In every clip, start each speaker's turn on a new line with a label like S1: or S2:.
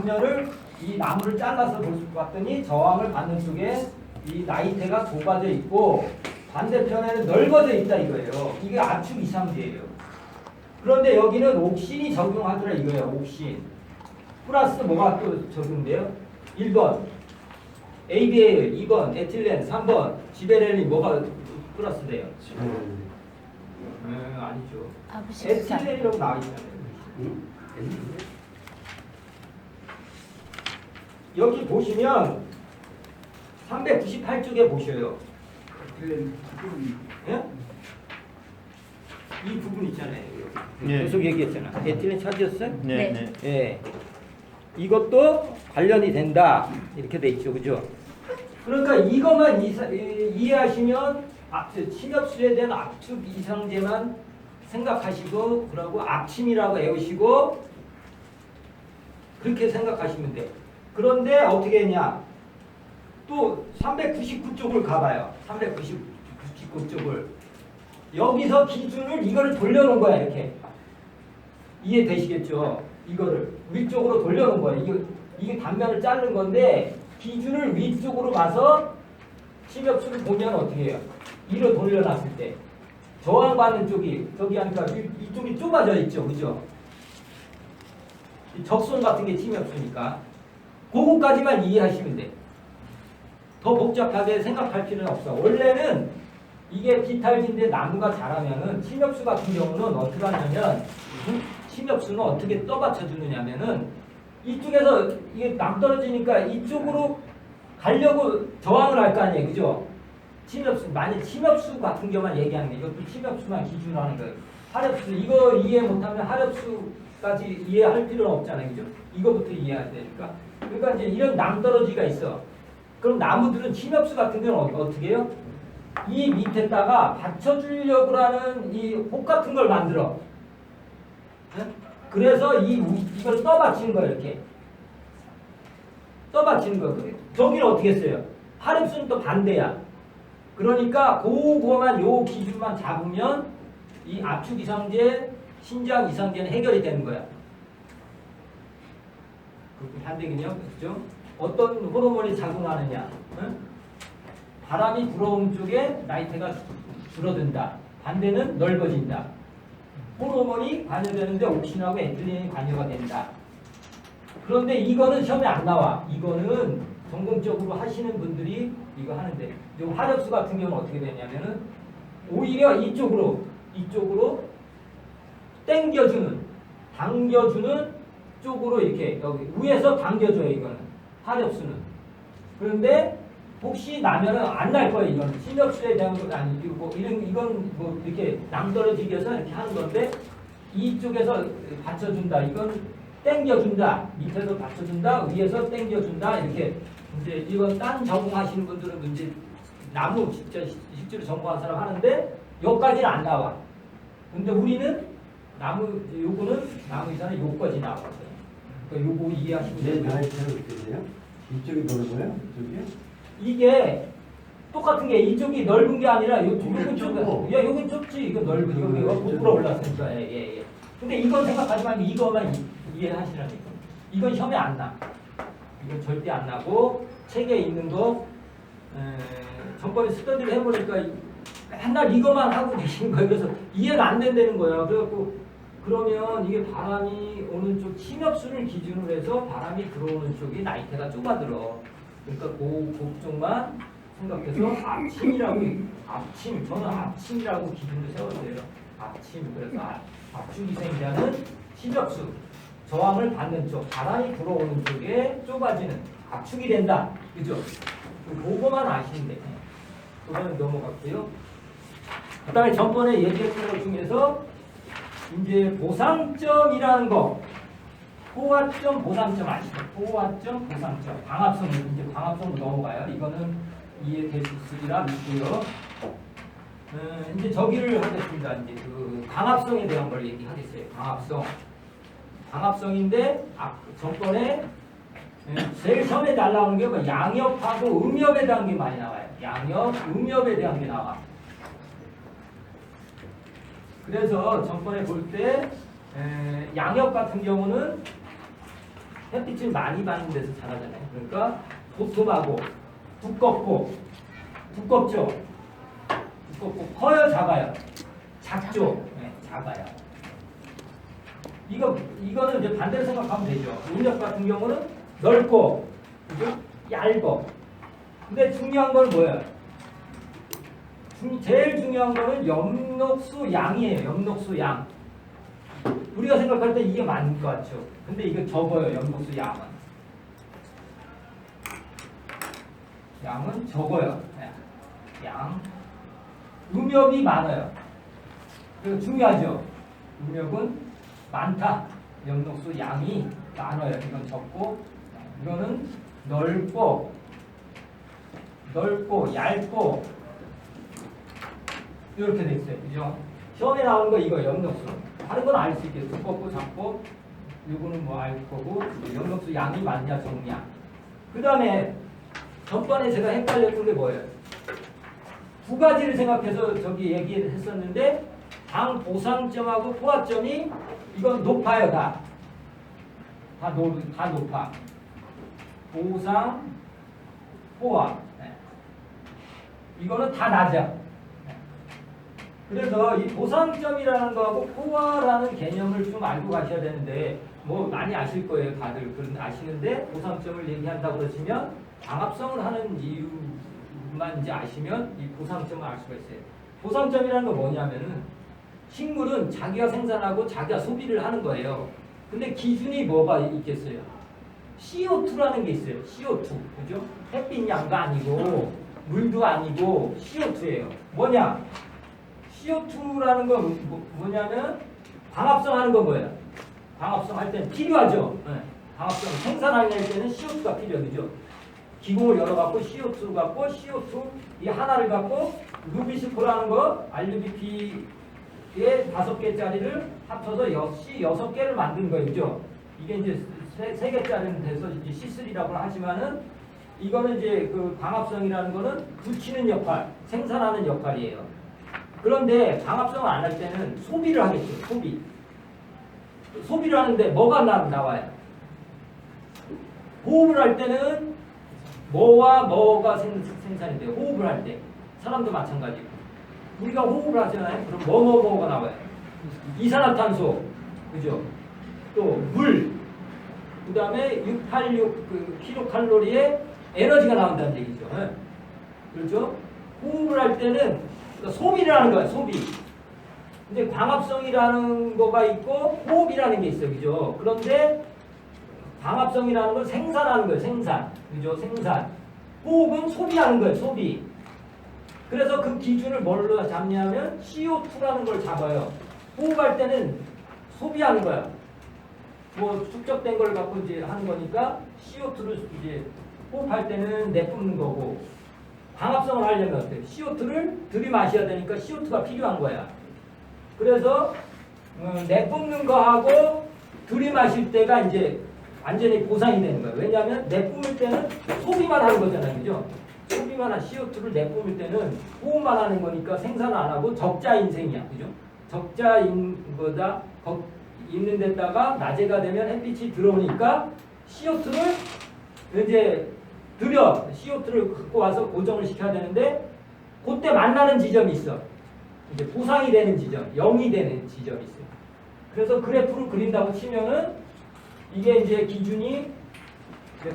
S1: 단면을 이 나무를 잘라서 봤더니 저항을 받는 쪽에 이 나이테가 좁아져 있고 반대편에는 넓어져 있다 이거예요. 이게 압축 이상제예요. 그런데 여기는 옥신이 적용하더라 이거예요. 옥신. 플러스 뭐가 또 적용돼요? 1번 ABA, 2번 에틸렌, 3번 지베렐린 뭐가 플러스 돼요? 아니죠. 에틸렌이라고 나와 있잖아요. 여기 보시면 398쪽에 보셔요. 예? 이 부분 있잖아요.
S2: 네.
S1: 계속 얘기했잖아. 에틸렌 찾으셨어요?
S2: 네.
S1: 예. 이것도 관련이 된다. 이렇게 돼 있죠. 그죠? 그러니까 이것만 이해하시면 침엽수에 대한 압축 이상제만 생각하시고 그러고 압침이라고 외우시고 그렇게 생각하시면 돼. 그런데 어떻게 했냐? 또 399쪽을 가봐요. 399쪽을 여기서 기준을 이거를 돌려놓은 거야. 이렇게 이해되시겠죠? 이거를 위쪽으로 돌려놓은 거야. 이게 단면을 자른 건데 기준을 위쪽으로 가서 침엽수를 보면 어떻게 해요? 위로 돌려놨을 때 저항받는 쪽이 저기 하니까 이쪽이 좁아져 있죠. 그죠? 적손 같은 게 침엽수니까 그거까지만 이해하시면 돼. 더 복잡하게 생각할 필요는 없어. 원래는 이게 비탈진데 나무가 자라면은 침엽수 같은 경우는 어떻게 하냐면 침엽수는 어떻게 떠받쳐 주느냐면은 이쪽에서 이게 낭떨어지니까 이쪽으로 가려고 저항을 할 거 아니에요. 그죠? 침엽수, 만약 침엽수 같은 경우만 얘기하는 게 이것도 침엽수만 기준으로 하는 거예요. 하렵수, 이거 이해 못하면 하렵수까지 이해할 필요는 없잖아요. 그죠? 이거부터 이해해야 되니까. 그러니까 이제 이런 낭떠러지가 있어. 그럼 나무들은 침엽수 같은 경우는 어떻게 해요? 이 밑에다가 받쳐주려고 하는 이 혹 같은 걸 만들어. 네? 그래서 이걸 떠받치는 거예요. 이렇게. 떠받치는 거예요. 저기는 어떻게 했어요? 하렵수는 또 반대야. 그러니까 그거만 요 기준만 잡으면 이 압축 이상제, 신장 이상제는 해결이 되는 거야. 반대긴요. 그죠? 어떤 호르몬이 작용하느냐? 응? 바람이 불어오는 쪽에 나이테가 줄어든다. 반대는 넓어진다. 호르몬이 관여되는데 옥신하고 에틸렌이 관여가 된다. 그런데 이거는 시험에 안 나와. 이거는 전공적으로 하시는 분들이 이거 하는데 이 하렵수 같은 경우는 어떻게 되냐면은 오히려 이쪽으로 당겨주는 쪽으로 이렇게 여기 위에서 당겨줘요. 이거는 하렵수는. 그런데 혹시 나면은 안 날 거예요. 이건 침엽수에 대한 건 아니고 이건 뭐 이렇게 낭떠러지기 위해서 이렇게 하는 건데 이쪽에서 받쳐준다. 이건 당겨준다. 밑에서 받쳐준다. 위에서 당겨준다. 이렇게 이제 이건 딴 전공하시는 분들은 이제 나무 진짜 실제로 전공한 사람 하는데 여기까지는 안 나와. 근데 우리는 요거는 나무 이사는 요까지 나왔어요. 그러니까 요거 이해하시면 돼요.
S3: 나이테는 어떻게 돼요? 이쪽이 넓어요? 이쪽이?
S1: 이게 똑같은 게 이쪽이 넓은 게 아니라 요쪽은
S3: 좁고.
S1: 야 여긴 좁지. 이거 넓은 여기가 부풀어 올랐으니까. 예. 근데 이건 생각하지 말고 이거만 이해하시라니까. 이건 시험에 안 나. 이건 절대 안 나고 책에 있는 거 전번에 스터디를 해보니까 맨날 이거만 하고 계신 거예요. 그래서 이해가 안 된다는 거예요. 그래갖고 그러면 이게 바람이 오는 쪽 침엽수를 기준으로 해서 바람이 들어오는 쪽이 나이테가 좁아들어. 그러니까 그 쪽만 생각해서 압침 저는 압침이라고 기준을 세웠어요. 압침. 그래서 압축이생자는 침엽수 저항을 받는 쪽 바람이 들어오는 쪽에 좁아지는 압축이 된다. 그죠? 그거만 아시면 돼요. 그거는 넘어갔고요. 그 다음에 전번에 얘기했던 것 중에서 이제 보상점이라는 거 포화점, 보상점 아시죠? 포화점, 보상점. 광합성, 이제 광합성으로 넘어가요. 이거는 이해될 수 있으리라 믿고요. 이제 저기를 하겠습니다. 이제 그 광합성에 대한 걸 얘기하겠어요. 광합성인데 전번에 제일 처음에 날라오는 게 뭐 양엽하고 음엽에 대한 게 많이 나와요. 양엽, 음엽에 대한 게 나와. 그래서 전번에 볼 때 양엽 같은 경우는 햇빛을 많이 받는 데서 자라잖아요. 그러니까 도톰하고 두껍죠. 두껍고 커요, 작아요. 작죠. 네, 작아요. 이거는 이제 반대로 생각하면 되죠. 음력 같은 경우는 넓고, 그죠? 얇고. 근데 중요한 건 뭐예요? 제일 중요한 거는 엽록수 양이에요. 엽록수 양. 우리가 생각할 때 이게 많은 것 같죠. 근데 이거 적어요. 엽록수 양은. 양은 적어요. 양. 음역이 많아요. 그리고 중요하죠. 음역은 많다. 엽록수 양이 많아요. 이건 적고, 이거는 넓고, 얇고, 이렇게 돼 있어요. 그죠? 시험에 나오는 거 이거 엽록수. 다른 건 알 수 있겠어요. 두껍고, 작고, 요거는 뭐 알 거고, 엽록수 양이 많냐, 적냐. 그 다음에, 전번에 제가 헷갈렸던 게 뭐예요? 두 가지를 생각해서 저기 얘기했었는데, 당 보상점하고 포화점이 이건 높아요, 다 높아. 보상, 포화. 네. 이거는 다 낮아. 네. 그래서 이 보상점이라는 거하고 포화라는 개념을 좀 알고 가셔야 되는데, 뭐 많이 아실 거예요, 다들. 그런 아시는데 보상점을 얘기한다고 그러시면 광합성을 하는 이유만 이제 아시면 이 보상점을 알 수가 있어요. 보상점이라는 건 뭐냐면은 식물은 자기가 생산하고 자기가 소비를 하는 거예요. 근데 기준이 뭐가 있겠어요? CO2라는 게 있어요. CO2. 그죠? 햇빛 양도 아니고 물도 아니고 CO2예요. 뭐냐? CO2라는 건 뭐냐면 광합성 하는 건 뭐예요? 광합성 할 때는 필요하죠. 네. 광합성 생산할 때는 CO2가 필요해요. 그죠? 기공을 열어갖고 CO2 갖고 CO2 이 하나를 갖고 루비스코라는 거 RUBP 에 5개짜리를 합쳐서 C 6개를 만든 거예요. 그죠? 이게 이제 3개짜리는 돼서 이제 C3라고 하지만은 이거는 이제 그 광합성이라는 거는 붙이는 역할, 생산하는 역할이에요. 그런데 광합성을 안 할 때는 소비를 하겠죠. 소비를 하는데 뭐가 나와요? 호흡을 할 때는 뭐가 생산이 돼요? 호흡을 할 때. 사람도 마찬가지고. 우리가 호흡을 하잖아요. 그럼 뭐가 나와요? 이산화탄소, 그죠? 또 물, 그 다음에 686 킬로칼로리의 에너지가 나온다는 얘기죠. 네. 그렇죠? 호흡을 할 때는 소비를 하는 거야, 소비. 근데 광합성이라는 거가 있고 호흡이라는 게 있어요, 그죠? 그런데 광합성이라는 건 생산하는 거예요, 생산, 그죠? 생산. 호흡은 소비하는 거예요, 소비. 그래서 그 기준을 뭘로 잡냐면 CO2라는 걸 잡아요. 호흡할 때는 소비하는 거야. 뭐 축적된 걸 갖고 이제 하는 거니까 CO2를 이제 호흡할 때는 내뿜는 거고, 광합성을 하려면 어때요? CO2를 들이마셔야 되니까 CO2가 필요한 거야. 그래서 내뿜는 거하고 들이마실 때가 이제 완전히 보상이 되는 거야. 왜냐하면 내뿜을 때는 소비만 하는 거잖아요, 그죠? 소비만 한 CO2를 내뿜을 때는 호흡만 하는 거니까 생산 안 하고 적자 인생이야, 그죠? 적자인 거다. 있는 데다가 낮에가 되면 햇빛이 들어오니까 CO2를 이제 CO2를 갖고 와서 고정을 시켜야 되는데 그때 만나는 지점이 있어. 이제 보상이 되는 지점, 0이 되는 지점이 있어요. 그래서 그래프를 그린다고 치면은 이게 이제 기준이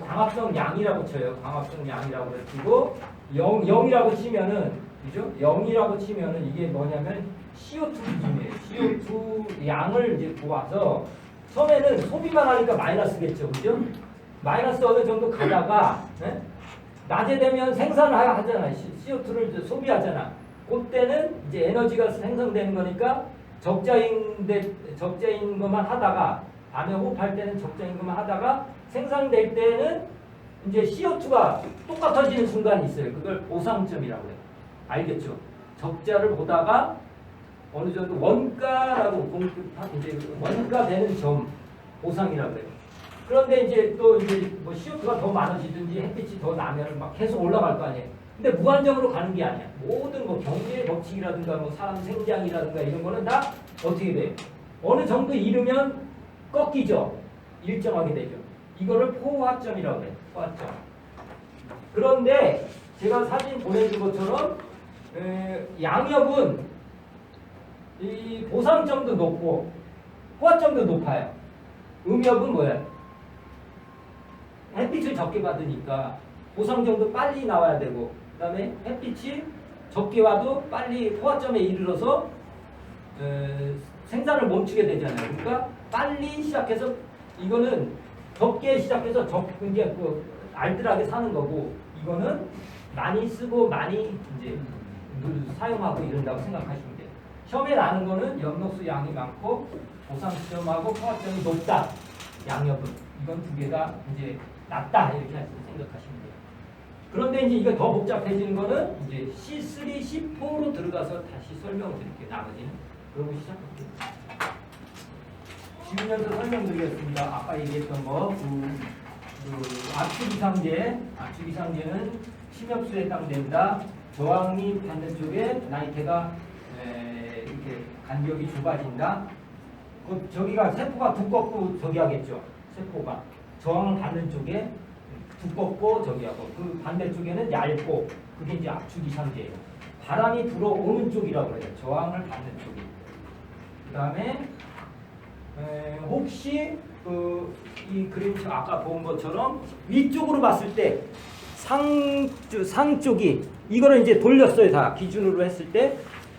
S1: 광합성 양이라고 쳐요. 광합성 양이라고 치고 0이라고 치면은, 그죠? 0이라고 치면은 이게 뭐냐면 CO2 기준이에요. CO2 양을 이제 보아서 처음에는 소비만 하니까 마이너스겠죠, 그죠? 마이너스 어느 정도 가다가 네? 낮에 되면 생산을 하잖아요. CO2를 이제 소비하잖아. 그때는 이제 에너지가 생성되는 거니까 적자인 것만 하다가 밤에 호흡할 때는 적자인 것만 하다가 생산될 때는 이제 CO2가 똑같아지는 순간이 있어요. 그걸 보상점이라고 해요. 알겠죠? 적자를 보다가 어느 정도 원가라고 이제 원가 되는 점 보상이라고 해요. 그런데 이제 또 이제 뭐 CO2가 더 많아지든지 햇빛이 더 나면 막 계속 올라갈 거 아니에요. 근데 무한정으로 가는 게 아니야. 모든 뭐 경제의 법칙이라든가 뭐 사람 생장이라든가 이런 거는 다 어떻게 돼? 어느 정도 이르면 꺾이죠. 일정하게 되죠. 이거를 포화점이라고 해요. 포화점. 그런데 제가 사진 보내준 것처럼 양엽은 이 보상점도 높고 포화점도 높아요. 음엽은 뭐야? 햇빛을 적게 받으니까 보상점도 빨리 나와야 되고, 그 다음에 햇빛이 적게 와도 빨리 포화점에 이르러서 생산을 멈추게 되잖아요. 그러니까 빨리 시작해서 이거는 적게 시작해서 이제 그 알뜰하게 사는 거고, 이거는 많이 쓰고 많이 이제 사용하고 이런다고 생각하시면 돼요. 시험에 나는 거는 엽록수 양이 많고 보상점하고 포화점이 높다. 양엽은 이건 두 개가 이제 낮다 이렇게 생각하시면 돼요. 그런데 이제 이게 더 복잡해지는 거는 이제 C3, C4로 들어가서 다시 설명을 드릴게요. 나머지는 그러고 시작할게요. 지우면서 설명드리겠습니다. 아까 얘기했던 거, 압축이상제는 침엽수에 해당된다. 저항이 받는 쪽에 나이테가 이렇게 간격이 좁아진다. 저기가 세포가 두껍고 저기 하겠죠. 세포가 저항을 받는 쪽에 두껍고 저기 하고, 그 반대쪽에는 얇고, 그게 이제 압축이상제예요. 바람이 들어오는 쪽이라고 그래요. 저항을 받는 쪽이. 그 다음에 혹시 이 그림 아까 본 것처럼 위쪽으로 봤을 때 상 쪽이 이거를 이제 돌렸어요. 다 기준으로 했을 때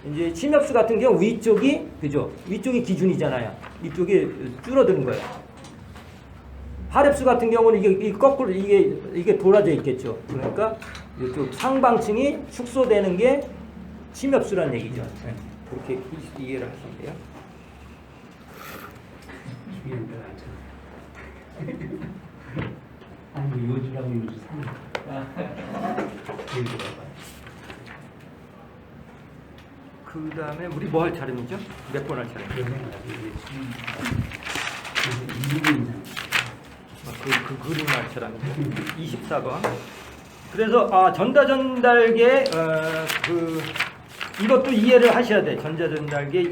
S1: 이제 침엽수 같은 경우 위쪽이 그죠? 위쪽이 기준이잖아요. 이쪽이 줄어드는 거예요. 하랩수 같은 경우는 이게 거꾸로 이게 돌아져 있겠죠. 그러니까 이쪽 상방층이 축소되는 게 침엽수란 얘기죠. 네. 그렇게 이해를 하시면 돼요.
S3: 아니 요주라고 요주 산.
S1: 그 다음에 우리 뭐 할 차례이죠? 몇 번 할 차례죠? 그 그림 할 차례입니다. 24번. 그래서 전자전달계 이것도 이해를 하셔야 돼. 전자전달계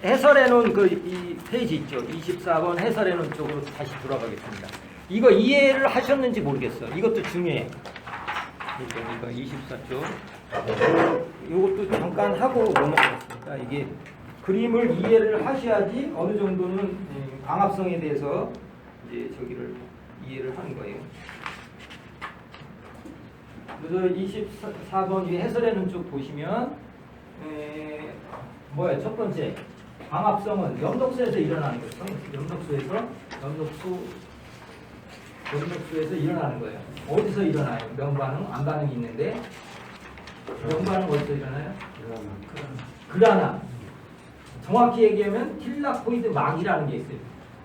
S1: 해설해 놓은 이 페이지 있죠. 24번 해설해 놓은 쪽으로 다시 돌아가겠습니다. 이거 이해를 하셨는지 모르겠어. 이것도 중요해. 이거 24쪽. 이것도 잠깐 하고 넘어가겠습니다. 이게 그림을 이해를 하셔야지 어느 정도는 광합성에 대해서 이제 저기를 이해를 하는 거예요. 그래서 24번 이 해설해 놓은 쪽 보시면 뭐야? 첫 번째, 광합성은 염록수에서 일어나는 거예요. 염록수에서 일어나는 거예요. 어디서 일어나요? 명반응, 안반응이 있는데 명반응 어디서 일어나요? 그라나. 정확히 얘기하면 틸라코이드 막이라는 게 있어요.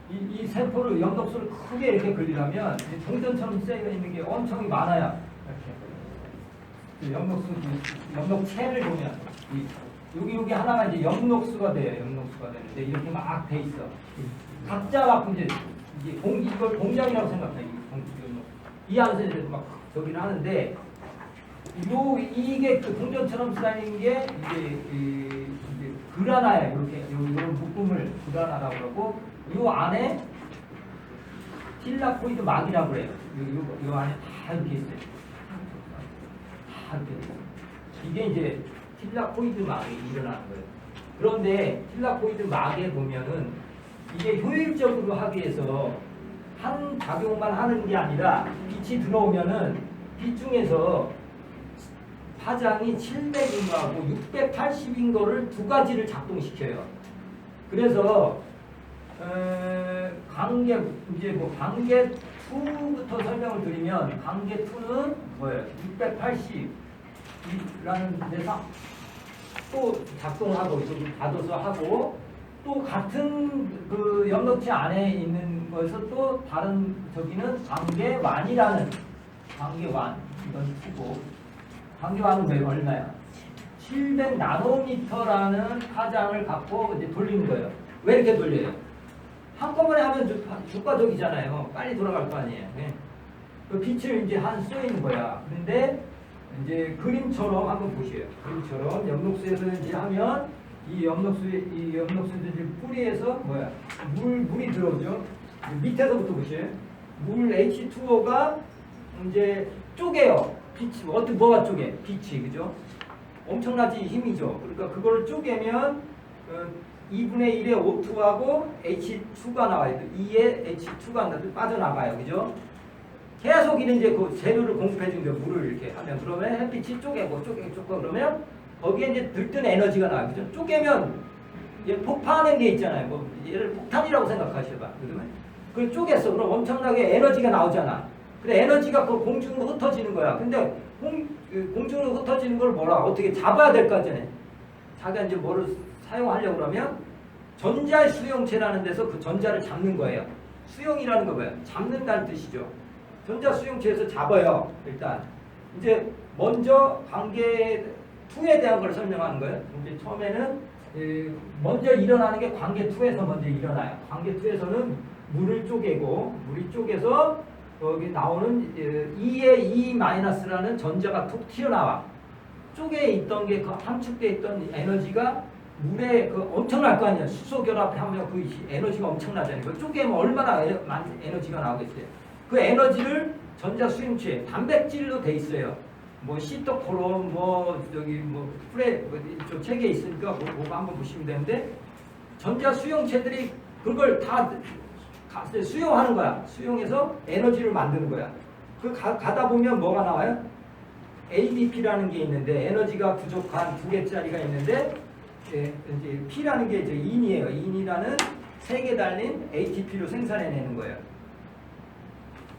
S1: 이 세포를 염록수를 크게 이렇게 그리려면 동전처럼 쌓여 있는 게 엄청 많아요. 이렇게 염록체를 보면 여기 하나가 이제 염록수가 돼요. 염록수가 되는데 이렇게 막 돼 있어. 각자 갖고 이제 이걸 공장이라고 생각해. 이 안에서 이제 막 저기를 하는데 이게 그 동전처럼 쌓인 게 이제 그라나예요. 이렇게 이런 부품을 그라나라고 그러고 이 안에 틸라코이드 막이라고 그래요. 이 안에 다 이렇게 있어요. 다 이렇게 있어요. 이게 이제 틸라코이드 막이 일어나는 거예요. 그런데 틸라코이드 막에 보면은 이게 효율적으로 하기 위해서 한 작용만 하는 게 아니라 빛이 들어오면은 빛 중에서 파장이 700인 거하고 680인 거를 두 가지를 작동시켜요. 그래서 관계 이제 관계 2부터 설명을 드리면 관계 2는 뭐예요? 680이라는 데서 또 작동하고 받아서 하고 또 같은 그 염록체 안에 있는 거에서 또 다른 저기는 관계완이라는 관계완 이건 2고 관계완은 왜 얼마야? 700 나노미터라는 파장을 갖고 이제 돌리는 거예요. 왜 이렇게 돌려요? 한꺼번에 하면 조과적이잖아요. 빨리 돌아갈 거 아니에요. 네. 그 빛을 이제 쏘이는 거야. 그런데 이제 그림처럼 한번 보세요. 그림처럼 염록수에서 이제 하면 이 염록수들 뿌리에서 물이 들어오죠. 밑에서부터 보시죠. 물 H2O가 이제 쪼개요. 빛이 어떻게 뭐가 쪼개? 빛이 그죠? 엄청나지 힘이죠. 그러니까 그걸 쪼개면 2분의 1의 O2하고 H2가 나와요. 2에 H2가 빠져나가요. 그죠? 계속 이제 그 재료를 공급해 준 게 물을 이렇게 하면 그러면 햇빛이 쪼개고 그러면 거기에 이제 들뜬 에너지가 나와요. 그죠? 쪼개면 폭파하는 게 있잖아요. 뭐 얘를 폭탄이라고 생각하셔봐. 그러면 그걸 쪼갰어. 그럼 엄청나게 에너지가 나오잖아. 근데 에너지가 그 공중으로 흩어지는 거야. 근데 공중으로 흩어지는 걸 뭐라 어떻게 잡아야 될 거 같잖아요. 자기가 이제 뭐를 사용하려고 그러면 전자 수용체라는 데서 그 전자를 잡는 거예요. 수용이라는 거 뭐예요? 잡는다는 뜻이죠. 전자 수용체에서 잡아요. 일단 이제 먼저 관계 2에 대한 걸 설명하는 거예요. 이제 처음에는 먼저 일어나는 게 관계 2에서 먼저 일어나요. 관계 2에서는 물을 쪼개서 여기 나오는 2의 2-라는 전자가 툭 튀어나와. 쪼개 있던 게 그 함축돼 있던 에너지가 물에 그 엄청날 거 아니에요. 수소 결합하면 그 에너지가 엄청나잖아요. 그 쪼개면 얼마나 에너지가 나오겠어요. 그 에너지를 전자 수용체 단백질로 돼 있어요. 뭐 시토크롬 저기 프레 좀 책에 있으니까 그거 한번 보시면 되는데 전자 수용체들이 그걸 다 수용하는 거야. 수용해서 에너지를 만드는 거야. 그 가다 보면 뭐가 나와요? ADP라는 게 있는데 에너지가 부족한 2개짜리가 있는데 이제 P라는 게 이제 인이에요. 인이라는 3개 달린 ATP로 생산해내는 거예요.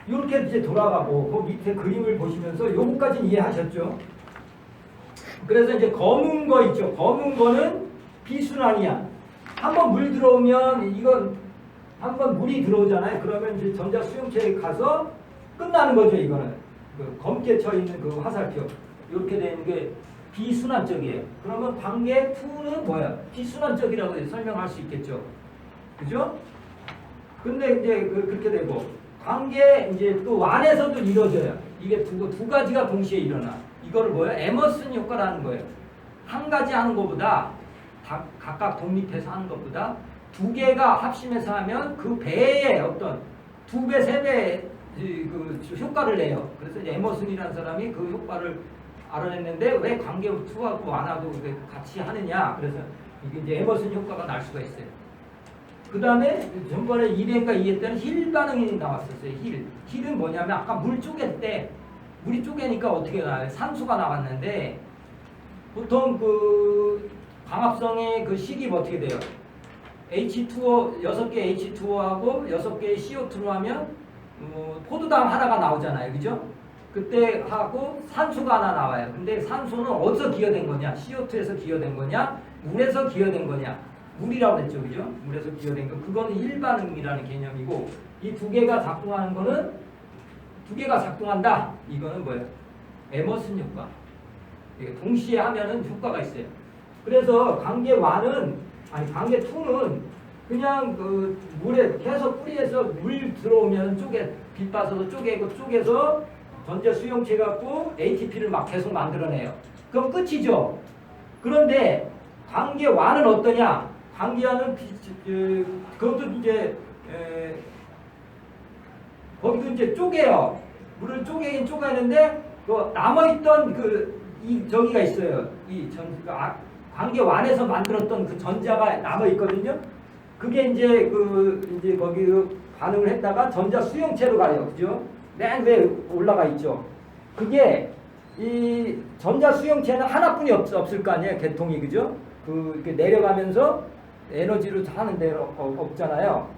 S1: 이렇게 이제 돌아가고 그 밑에 그림을 보시면서 요거까지는 이해하셨죠? 그래서 이제 검은 거 있죠. 검은 거는 비순환이야. 한번 물 들어오면 이건 한번 물이 들어오잖아요. 그러면 이제 전자 수용체에 가서 끝나는 거죠. 이거는 그 검게 쳐 있는 그 화살표 이렇게 되는 게 비순환적이에요. 그러면 관계 2는 뭐야? 비순환적이라고 설명할 수 있겠죠. 그죠? 근데 이제 그렇게 되고 관계 이제 또 완에서도 이루어져요. 이게 두 가지가 동시에 일어나. 이거를 뭐예요? 에머슨 효과라는 거예요. 한 가지 하는 것보다 각각 독립해서 하는 것보다 2개가 합심해서 하면 그 배의 어떤 2배, 3배 그 효과를 내요. 그래서 이제 에머슨이라는 사람이 그 효과를 알아냈는데 왜 관계 2하고 완하고 같이 하느냐. 그래서 이게 이제 에머슨 효과가 날 수가 있어요. 그 다음에 전번에 2회인가 2회 때는 힐 반응이 나왔었어요. 힐은 뭐냐면 아까 물 쪼갤 때 물이 쪼개니까 어떻게 나와요? 산소가 나왔는데 보통 그 광합성의 그 식이 어떻게 돼요? H2O 6개 H2O하고 6개의 CO2로 하면 포도당 하나가 나오잖아요. 그죠? 그때 하고 산소가 하나 나와요. 근데 산소는 어디서 기여된 거냐? CO2에서 기여된 거냐? 물에서 기여된 거냐? 물이라고 했죠. 그죠? 물에서 기여된 거. 그거는 일반응이라는 개념이고 이 2개가 작동하는 거는 2개가 작동한다. 이거는 뭐예요? 에머슨 효과. 이게 동시에 하면은 효과가 있어요. 그래서 관계 2는 그냥 그 물에 계속 뿌리에서 물 들어오면 빛 받아서 쪼개서 전자 수용체 갖고 ATP를 막 계속 만들어내요. 그럼 끝이죠. 그런데 관계 1은 어떠냐? 관계와는 그것도 이제 거기도 이제 쪼개요. 물을 쪼개긴 쪼개는데 그 남아있던 저기가 있어요. 관계 완에서 만들었던 그 전자가 남아있거든요. 그게 이제 거기 반응을 했다가 전자 수용체로 가요. 그죠? 맨 위에 올라가 있죠. 그게 이 전자 수용체는 하나뿐이 없을 거 아니에요. 계통이. 그죠? 이렇게 내려가면서 에너지로 하는 데 없잖아요.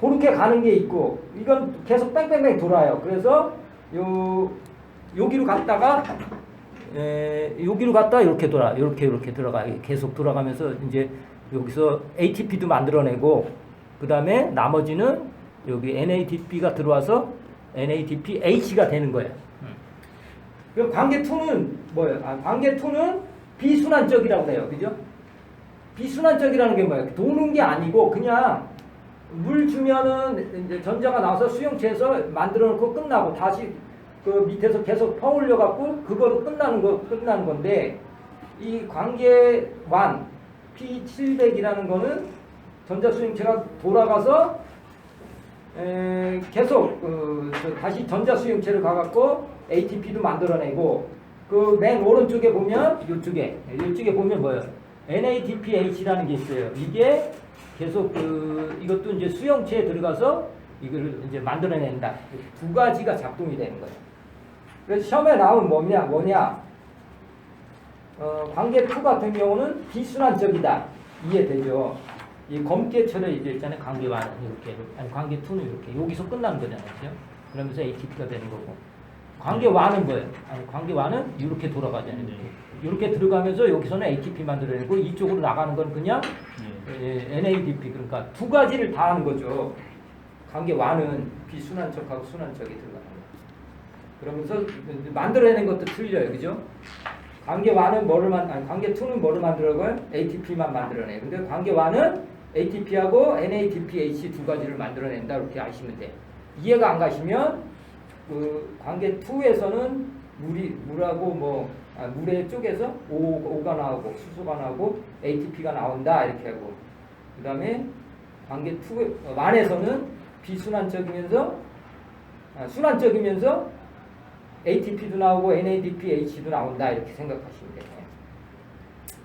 S1: 그렇게 가는 게 있고 이건 계속 뺑뺑뺑 돌아요. 그래서 여기로 갔다가 이렇게 이렇게 들어가 계속 돌아가면서 이제 여기서 ATP도 만들어내고 그 다음에 나머지는 여기 NADP가 들어와서 NADPH가 되는 거예요. 그럼 관계 2는 뭐예요? 관계 2는 비순환적이라고 해요. 그죠? 비순환적이라는 게 뭐예요? 도는 게 아니고 그냥 물 주면은 이제 전자가 나와서 수용체에서 만들어 놓고 끝나고 다시 그 밑에서 계속 퍼올려 갖고 그거로 끝나는 건데 이 관계 1 P700이라는 거는 전자 수용체가 돌아가서 계속 다시 전자수용체를 가갖고 ATP도 만들어내고 그 맨 오른쪽에 보면 이쪽에 보면 뭐예요? NADPH라는 게 있어요. 이게 계속 이것도 이제 수용체에 들어가서 이걸 이제 만들어낸다. 두 가지가 작동이 되는 거예요. 그래서 시험에 나온 뭐냐? 관계 2 같은 경우는 비순환적이다. 이해되죠? 이 검계처럼 이제 있잖아요. 관계 1은 이렇게, 아니 관계 2는 이렇게 여기서 끝나는 거잖아요, 그죠? 그러면서 ATP가 되는 거고. 관계 1은 뭐예요? 아니 관계 1은 이렇게 돌아가잖아요. 이렇게 들어가면서 여기서는 ATP 만들어내고 이쪽으로 나가는 건 그냥 NADP 그러니까 두 가지를 다 하는 거죠. 관계 1은 비순환적하고 순환적이 들어가는 거예요. 그러면서 만들어내는 것도 틀려요, 그죠? 관계 1은 관계 2는 뭐를 만들어요? ATP만 만들어내요. 근데 관계 1은 ATP하고 NADPH 두 가지를 만들어낸다. 이렇게 아시면 돼요. 이해가 안 가시면 관계 2에서는 물하고 물의 쪽에서 O가 나오고 수소가 나오고 ATP가 나온다. 이렇게 하고 그 다음에 관계 1에서는 비순환적이면서 순환적이면서 ATP도 나오고 NADPH도 나온다. 이렇게 생각하시면 돼요.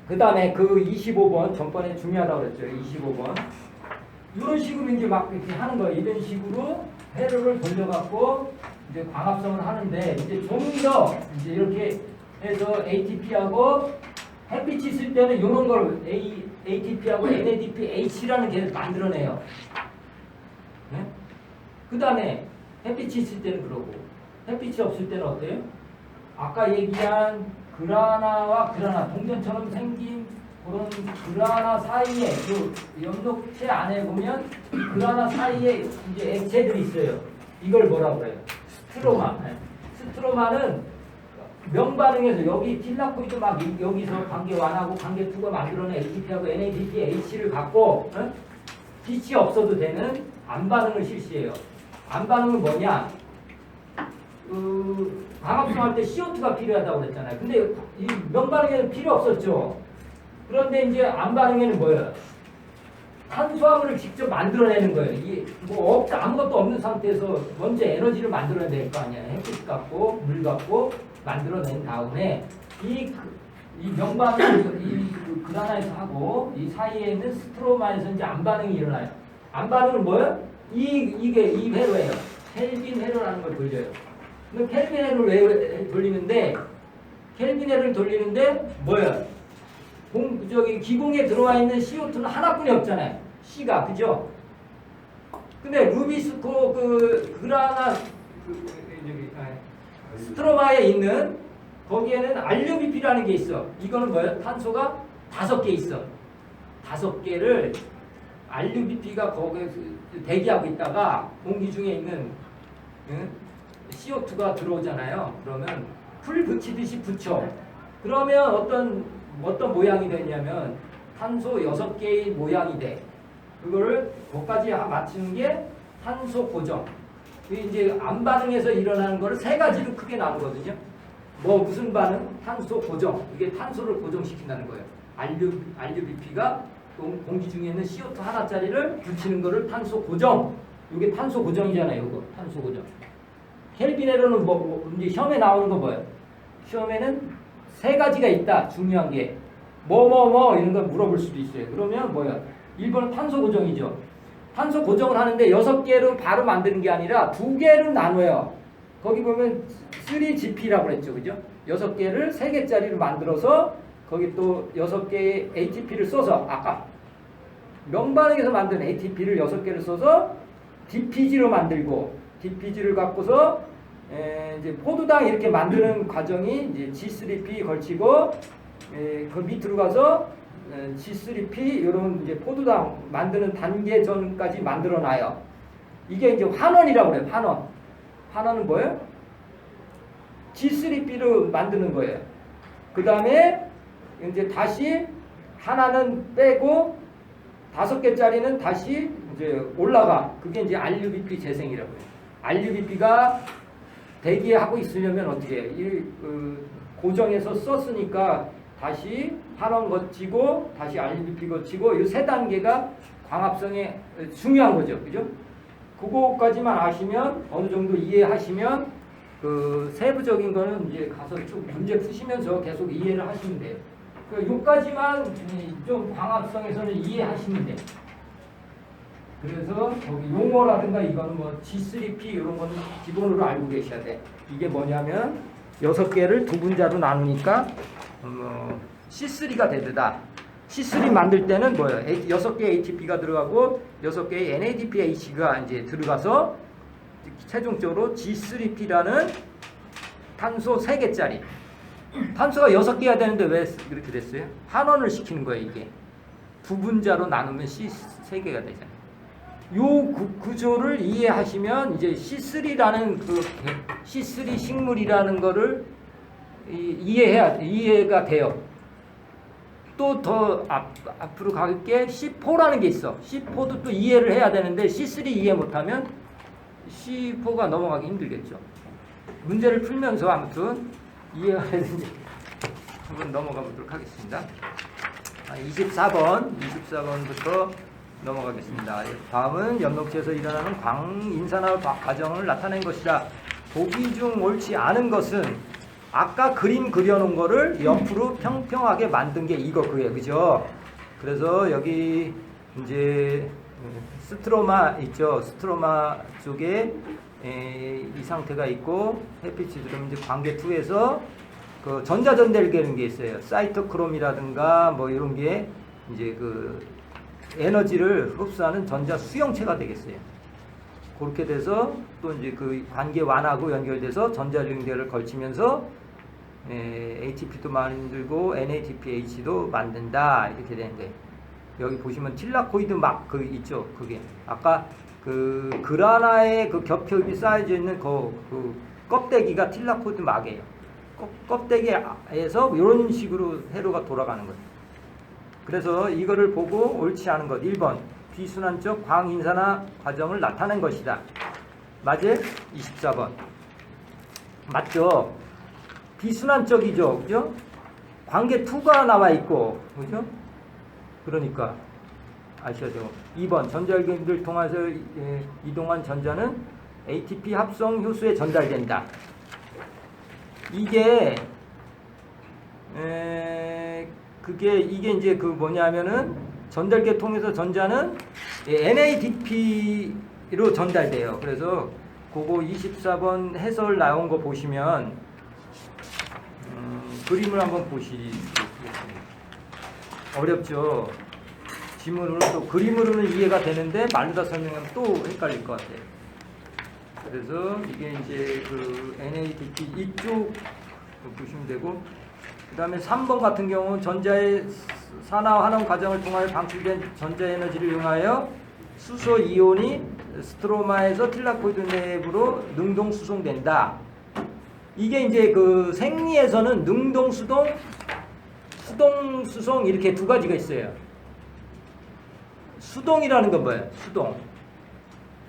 S1: 그 다음에 그 25번 전번에 중요하다고 그랬죠. 25번 이런 식으로 이제 막 이렇게 하는 거예요. 이런 식으로 회로를 돌려갖고 이제 광합성을 하는데 이제 좀 더 이제 이렇게 해서 ATP하고 햇빛이 있을 때는 이런 걸 ATP하고 NADPH라는 게 만들어내요. 네? 그 다음에 햇빛이 있을 때는 그러고 햇빛이 없을 때는 어때요? 아까 얘기한 그라나와 그라나 동전처럼 생긴 그런 그라나 사이에 그 연록체 안에 보면 그라나 사이에 이제 액체들이 있어요. 이걸 뭐라고 그래요? 스트로마. 스트로마는 명반응에서 여기 틸라코이드 막 여기서 관계 1하고 관계 2가 만들어낸 ATP하고 NADPH를 갖고 빛이 없어도 되는 안반응을 실시해요. 안반응은 뭐냐? 광합성할 때 CO2가 필요하다고 그랬잖아요. 근데 이 명반응에는 필요 없었죠. 그런데 이제 안반응에는 뭐예요? 탄수화물을 직접 만들어내는 거예요. 이게 아무것도 없는 상태에서 먼저 에너지를 만들어낼 거 아니야. 햇빛 갖고 물 갖고 만들어낸 다음에 이 명반응 이 그라나에서 하고 이 사이에 있는 스트로마에서 이제 안반응이 일어나요. 안반응은 뭐예요? 이게 이 회로예요. 켈빈 회로라는 걸 돌려요. 근데 켈빈 회로를 왜 돌리는데 켈빈 회로를 돌리는데 뭐예요? 기공에 들어와 있는 CO2는 하나뿐이 없잖아요. C가 그죠? 근데 루비스코 그라나 스트로마에 있는 거기에는 RUBP라는 게 있어. 이거는 뭐예요? 탄소가 5개 있어. 5개를 RUBP가 거기에 대기하고 있다가 공기 중에 있는 CO2가 들어오잖아요. 그러면 풀 붙이듯이 붙여. 그러면 어떤 모양이 되냐면 탄소 6개의 모양이 돼. 그거를 거기까지 맞추는 게 탄소 고정. 그게 이제 안반응에서 일어나는 거를 3가지로 크게 나누거든요. 무슨 반응? 탄소 고정. 이게 탄소를 고정시킨다는 거예요. RUBP가 공기 중에 있는 CO2 하나짜리를 붙이는 거를 탄소 고정. 이게 탄소 고정이잖아요. 이거 탄소 고정. 켈빈에로는 이제 시험에 나오는 거 뭐예요? 시험에는 3가지가 있다. 중요한 게 이런 걸 물어볼 수도 있어요. 그러면 뭐야? 1번은 탄소 고정이죠. 탄소 고정을 하는데 6개로 바로 만드는 게 아니라 2개로 나눠요. 거기 보면 3GP라고 그랬죠. 그죠? 6개를 3개짜리로 만들어서 거기 또 6개의 ATP를 써서 아까 명반응에서 만든 ATP를 6개를 써서 DPG로 만들고 DPG를 갖고서 이제 포도당 이렇게 만드는 과정이 이제 G3P 걸치고 그 밑으로 가서 G3P 이런 이제 포도당 만드는 단계 전까지 만들어 놔요. 이게 이제 환원이라고 그래요. 환원. 환원은 뭐예요? G3P로 만드는 거예요. 그 다음에 이제 다시 하나는 빼고 5개짜리는 다시 이제 올라가. 그게 이제 RUBP 재생이라고 해요. RUBP가 대기하고 있으려면 어떻게 해요? 고정해서 썼으니까 다시 환원 거치고 다시 RUBP 거치고 이 3단계가 광합성에 중요한 거죠. 그죠? 그거까지만 아시면 어느 정도 이해하시면 그 세부적인 거는 이제 가서 쭉 문제 푸시면서 계속 이해를 하시면 돼요. 요까지만 좀 광합성에서는 이해하시면 돼요. 그래서 거기 용어라든가 이거는 뭐 G3P 이런 거는 기본으로 알고 계셔야 돼. 이게 뭐냐면 6개를 두 분자로 나누니까 C3가 되다. C3 만들 때는 뭐예요? 6개의 ATP가 들어가고 6개의 NADPH가 이제 들어가서 최종적으로 G3P라는 탄소 3개짜리. 탄소가 6개야 되는데 왜 그렇게 됐어요? 환원을 시키는 거예요, 이게. 두 분자로 나누면 C3개가 되잖아요. 요 구조를 이해하시면 이제 C3라는 그 C3 식물이라는 거를 이해가 돼요. 또 더 앞으로 갈 게 C4라는 게 있어. C4도 또 이해를 해야 되는데 C3 이해 못하면 C4가 넘어가기 힘들겠죠. 문제를 풀면서 아무튼 이해가 되는지 한번 넘어가 보도록 하겠습니다. 24번부터 넘어가겠습니다. 다음은 연녹지에서 일어나는 광인산화 과정을 나타낸 것이다. 보기 중 옳지 않은 것은 아까 그림 그려놓은 거를 옆으로 평평하게 만든 게 이거 그거예요. 그죠? 그래서 여기 이제 스트로마 있죠. 스트로마 쪽에 이 상태가 있고 햇빛이 들어오면 이제 광계2에서 그 전자전달계라는 게 있어요. 사이토크롬이라든가 뭐 이런 게 이제 그 에너지를 흡수하는 전자 수용체가 되겠어요. 그렇게 돼서 또 이제 그 관계 완하고 연결돼서 전자전달계를 걸치면서 ATP도 만들고 NADPH도 만든다 이렇게 되는데 여기 보시면 틸라코이드 막 그 있죠. 그게 아까 그 그라나의 그 겹겹이 쌓여져 있는 그 껍데기가 틸라코이드 막이에요. 껍데기에서 이런 식으로 회로가 돌아가는 거예요. 그래서 이거를 보고 옳지 않은 것 1번 비순환적 광인산화 과정을 나타낸 것이다. 맞아요? 24번 맞죠? 비순환적이죠. 그죠? 관계2가 나와 있고 그죠? 그러니까 아셔야죠. 2번 전자결계를 통해서 이동한 전자는 ATP 합성 효소에 전달된다. 이게 이게 이제 그 뭐냐면은 전달계 통해서 전자는 NADP로 전달돼요. 그래서 그거 24번 해설 나온 거 보시면 그림을 한번 보시겠습니다. 어렵죠. 지문으로 또 그림으로는 이해가 되는데 말로다 설명하면 또 헷갈릴 것 같아요. 그래서 이게 이제 그 NADP 이쪽 보시면 되고 그 다음에 3번 같은 경우는 전자의 산화 환원 과정을 통하여 방출된 전자 에너지를 이용하여 수소 이온이 스트로마에서 틸라코이드 내부로 능동 수송된다. 이게 이제 그 생리에서는 능동 수동, 수동 수송 이렇게 두 가지가 있어요. 수동이라는 건 뭐예요? 수동.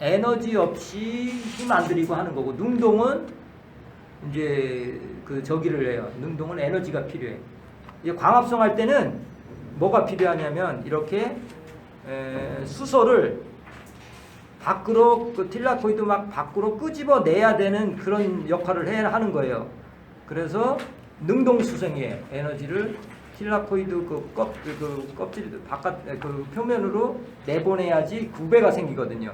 S1: 에너지 없이 힘 안 들이고 하는 거고 능동은 이제 그 저기를 해요. 능동은 에너지가 필요해. 이제 광합성 할 때는 뭐가 필요하냐면 이렇게 수소를 밖으로 그 틸라코이드 막 밖으로 끄집어 내야 되는 그런 역할을 하는 거예요. 그래서 능동 수송이에요. 에너지를 틸라코이드 그 껍질 바깥 그 표면으로 내보내야지 구배가 생기거든요.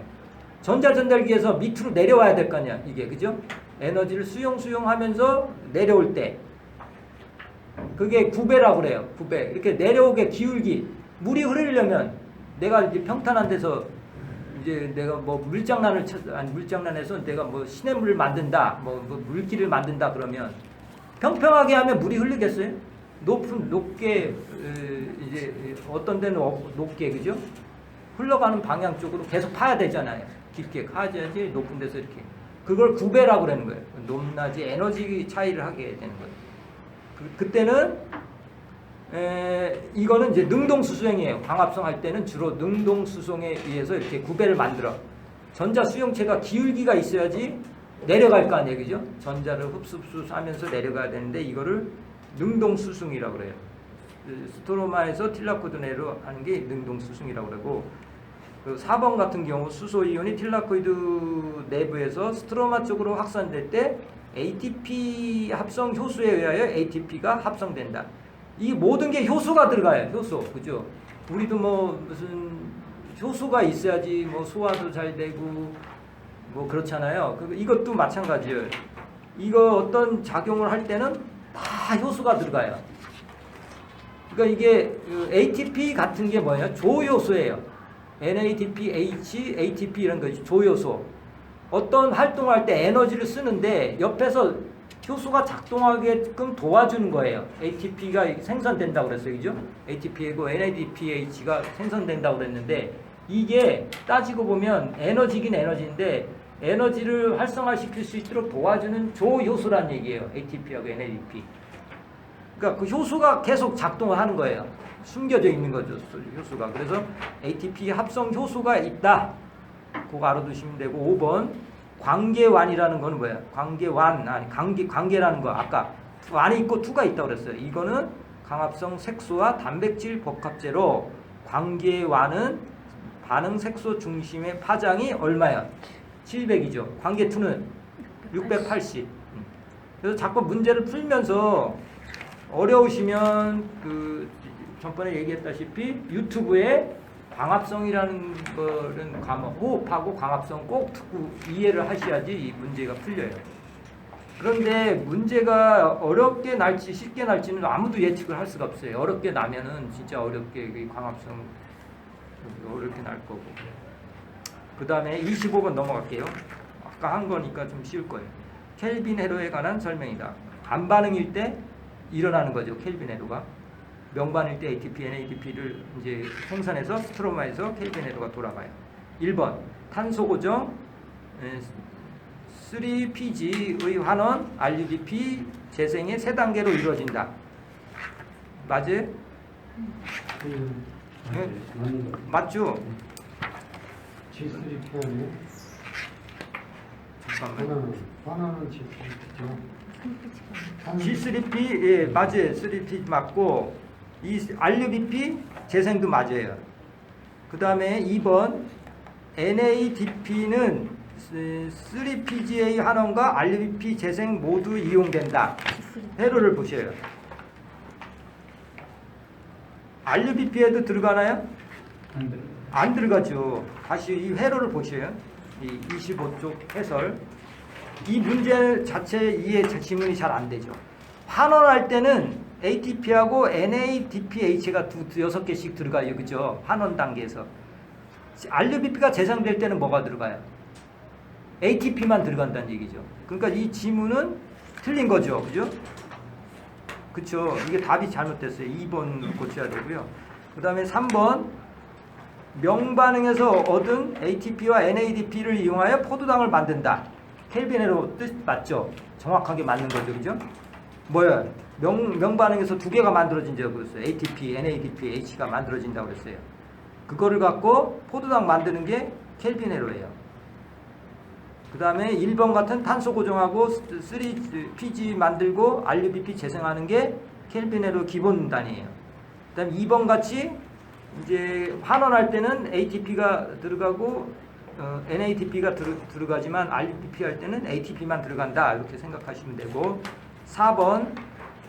S1: 전자전달기에서 밑으로 내려와야 될 거 아니야. 이게 그죠? 에너지를 수용하면서 내려올 때 그게 구배라고 그래요. 구배. 이렇게 내려오게 기울기. 물이 흐르려면 내가 이제 평탄한 데서 이제 내가 뭐 물장난해서 내가 뭐 시냇물을 만든다, 뭐 물길을 만든다 그러면 평평하게 하면 물이 흐르겠어요? 높게 이제 어떤 데는 높게 그죠? 흘러가는 방향 쪽으로 계속 파야 되잖아요. 깊게 파야지 높은 데서 이렇게. 그걸 구배라고 그러는 거예요. 높낮이 에너지 차이를 하게 되는 거예요. 그때는 이거는 이제 능동 수송이에요. 광합성 할 때는 주로 능동 수송에 의해서 이렇게 구배를 만들어. 전자 수용체가 기울기가 있어야지 내려갈 거 아니에요, 그죠? 전자를 흡수하면서 내려가야 되는데 이거를 능동 수송이라고 그래요. 스트로마에서 틸라코이드 내로 하는 게 능동 수송이라고 그러고 그 4번 같은 경우 수소 이온이 틸라코이드 내부에서 스트로마 쪽으로 확산될 때 ATP 합성 효소에 의하여 ATP가 합성된다. 이 모든 게 효소가 들어가요. 효소. 그죠? 우리도 뭐 무슨 효소가 있어야지 뭐 소화도 잘 되고 뭐 그렇잖아요. 이것도 마찬가지예요. 이거 어떤 작용을 할 때는 다 효소가 들어가요. 그러니까 이게 ATP 같은 게 뭐예요? 조효소예요. NADP, H, ATP 이런 거지. 조효소. 어떤 활동할 때 에너지를 쓰는데 옆에서 효소가 작동하게끔 도와주는 거예요. ATP가 생산된다고 그랬어요. 그죠? ATP이고 NADPH가 생산된다고 그랬는데 이게 따지고 보면 에너지긴 에너지인데 에너지를 활성화시킬 수 있도록 도와주는 조효소란 얘기예요. ATP하고 NADP. 그러니까 그 효소가 계속 작동을 하는 거예요. 숨겨져 있는 거죠. 효소가. 그래서 ATP 합성 효소가 있다. 그거 알아두시면 되고 5번 관계완이라는 거는 뭐예요? 관계완 아니 관계라는 거 아까 완이 있고 투가 있다고 그랬어요. 이거는 강합성 색소와 단백질 복합제로 관계완은 반응 색소 중심의 파장이 얼마야? 700이죠. 관계 투는 680. 그래서 자꾸 문제를 풀면서 어려우시면 그 전번에 얘기했다시피 유튜브에 광합성이라는 거는 호흡하고 광합성 꼭 듣고 이해를 하셔야지 이 문제가 풀려요. 그런데 문제가 어렵게 날지 쉽게 날지는 아무도 예측을 할 수가 없어요. 어렵게 나면은 진짜 어렵게 광합성 어렵게 날 거고. 그 다음에 25번 넘어갈게요. 아까 한 거니까 좀 쉬울 거예요. 켈빈 회로에 관한 설명이다. 반반응일 때 일어나는 거죠. 켈빈 회로가. 명반일 때 ATP, NADP를 이제 생산해서 스트로마에서 켈빈 회로가 돌아가요. 1번 탄소 고정 3PG의 환원 RUBP 재생의 3단계로 이루어진다. 맞아요? 네? 맞죠?
S3: G3P하고
S1: 잠깐만.
S3: 하나는 G3P죠.
S1: G3P 예 맞아요. 3P 맞고 이 RUBP 재생도 맞아요. 그 다음에 2번 NADP는 3PGA 환원과 RUBP 재생 모두 이용된다. 회로를 보셔요. RUBP에도 들어가나요? 안 들어가죠. 다시 이 회로를 보셔요. 이 25쪽 해설. 이 문제 자체 이해 지문이 잘 안 되죠. 환원할 때는 ATP하고 NADPH가 6개씩 들어가요. 그죠? 환원 단계에서. RUBP가 재생될 때는 뭐가 들어가요? ATP만 들어간다는 얘기죠. 그러니까 이 지문은 틀린 거죠. 그죠? 그쵸? 이게 답이 잘못됐어요. 2번 고쳐야 되고요. 그 다음에 3번 명반응에서 얻은 ATP와 NADP를 이용하여 포도당을 만든다. 켈빈 회로 뜻 맞죠? 정확하게 맞는 거죠. 그죠? 뭐야? 명반응에서 2개가 만들어진다고 그랬어요. ATP, NADP, H가 만들어진다고 그랬어요. 그거를 갖고 포도당 만드는 게 켈빈 회로예요. 그 다음에 1번 같은 탄소 고정하고 3PG 만들고 RUBP 재생하는 게 켈빈 회로 기본 단위예요. 그 다음에 2번 같이 이제 환원할 때는 ATP가 들어가고 NADP가 들어가지만 RUBP 할 때는 ATP만 들어간다. 이렇게 생각하시면 되고 4번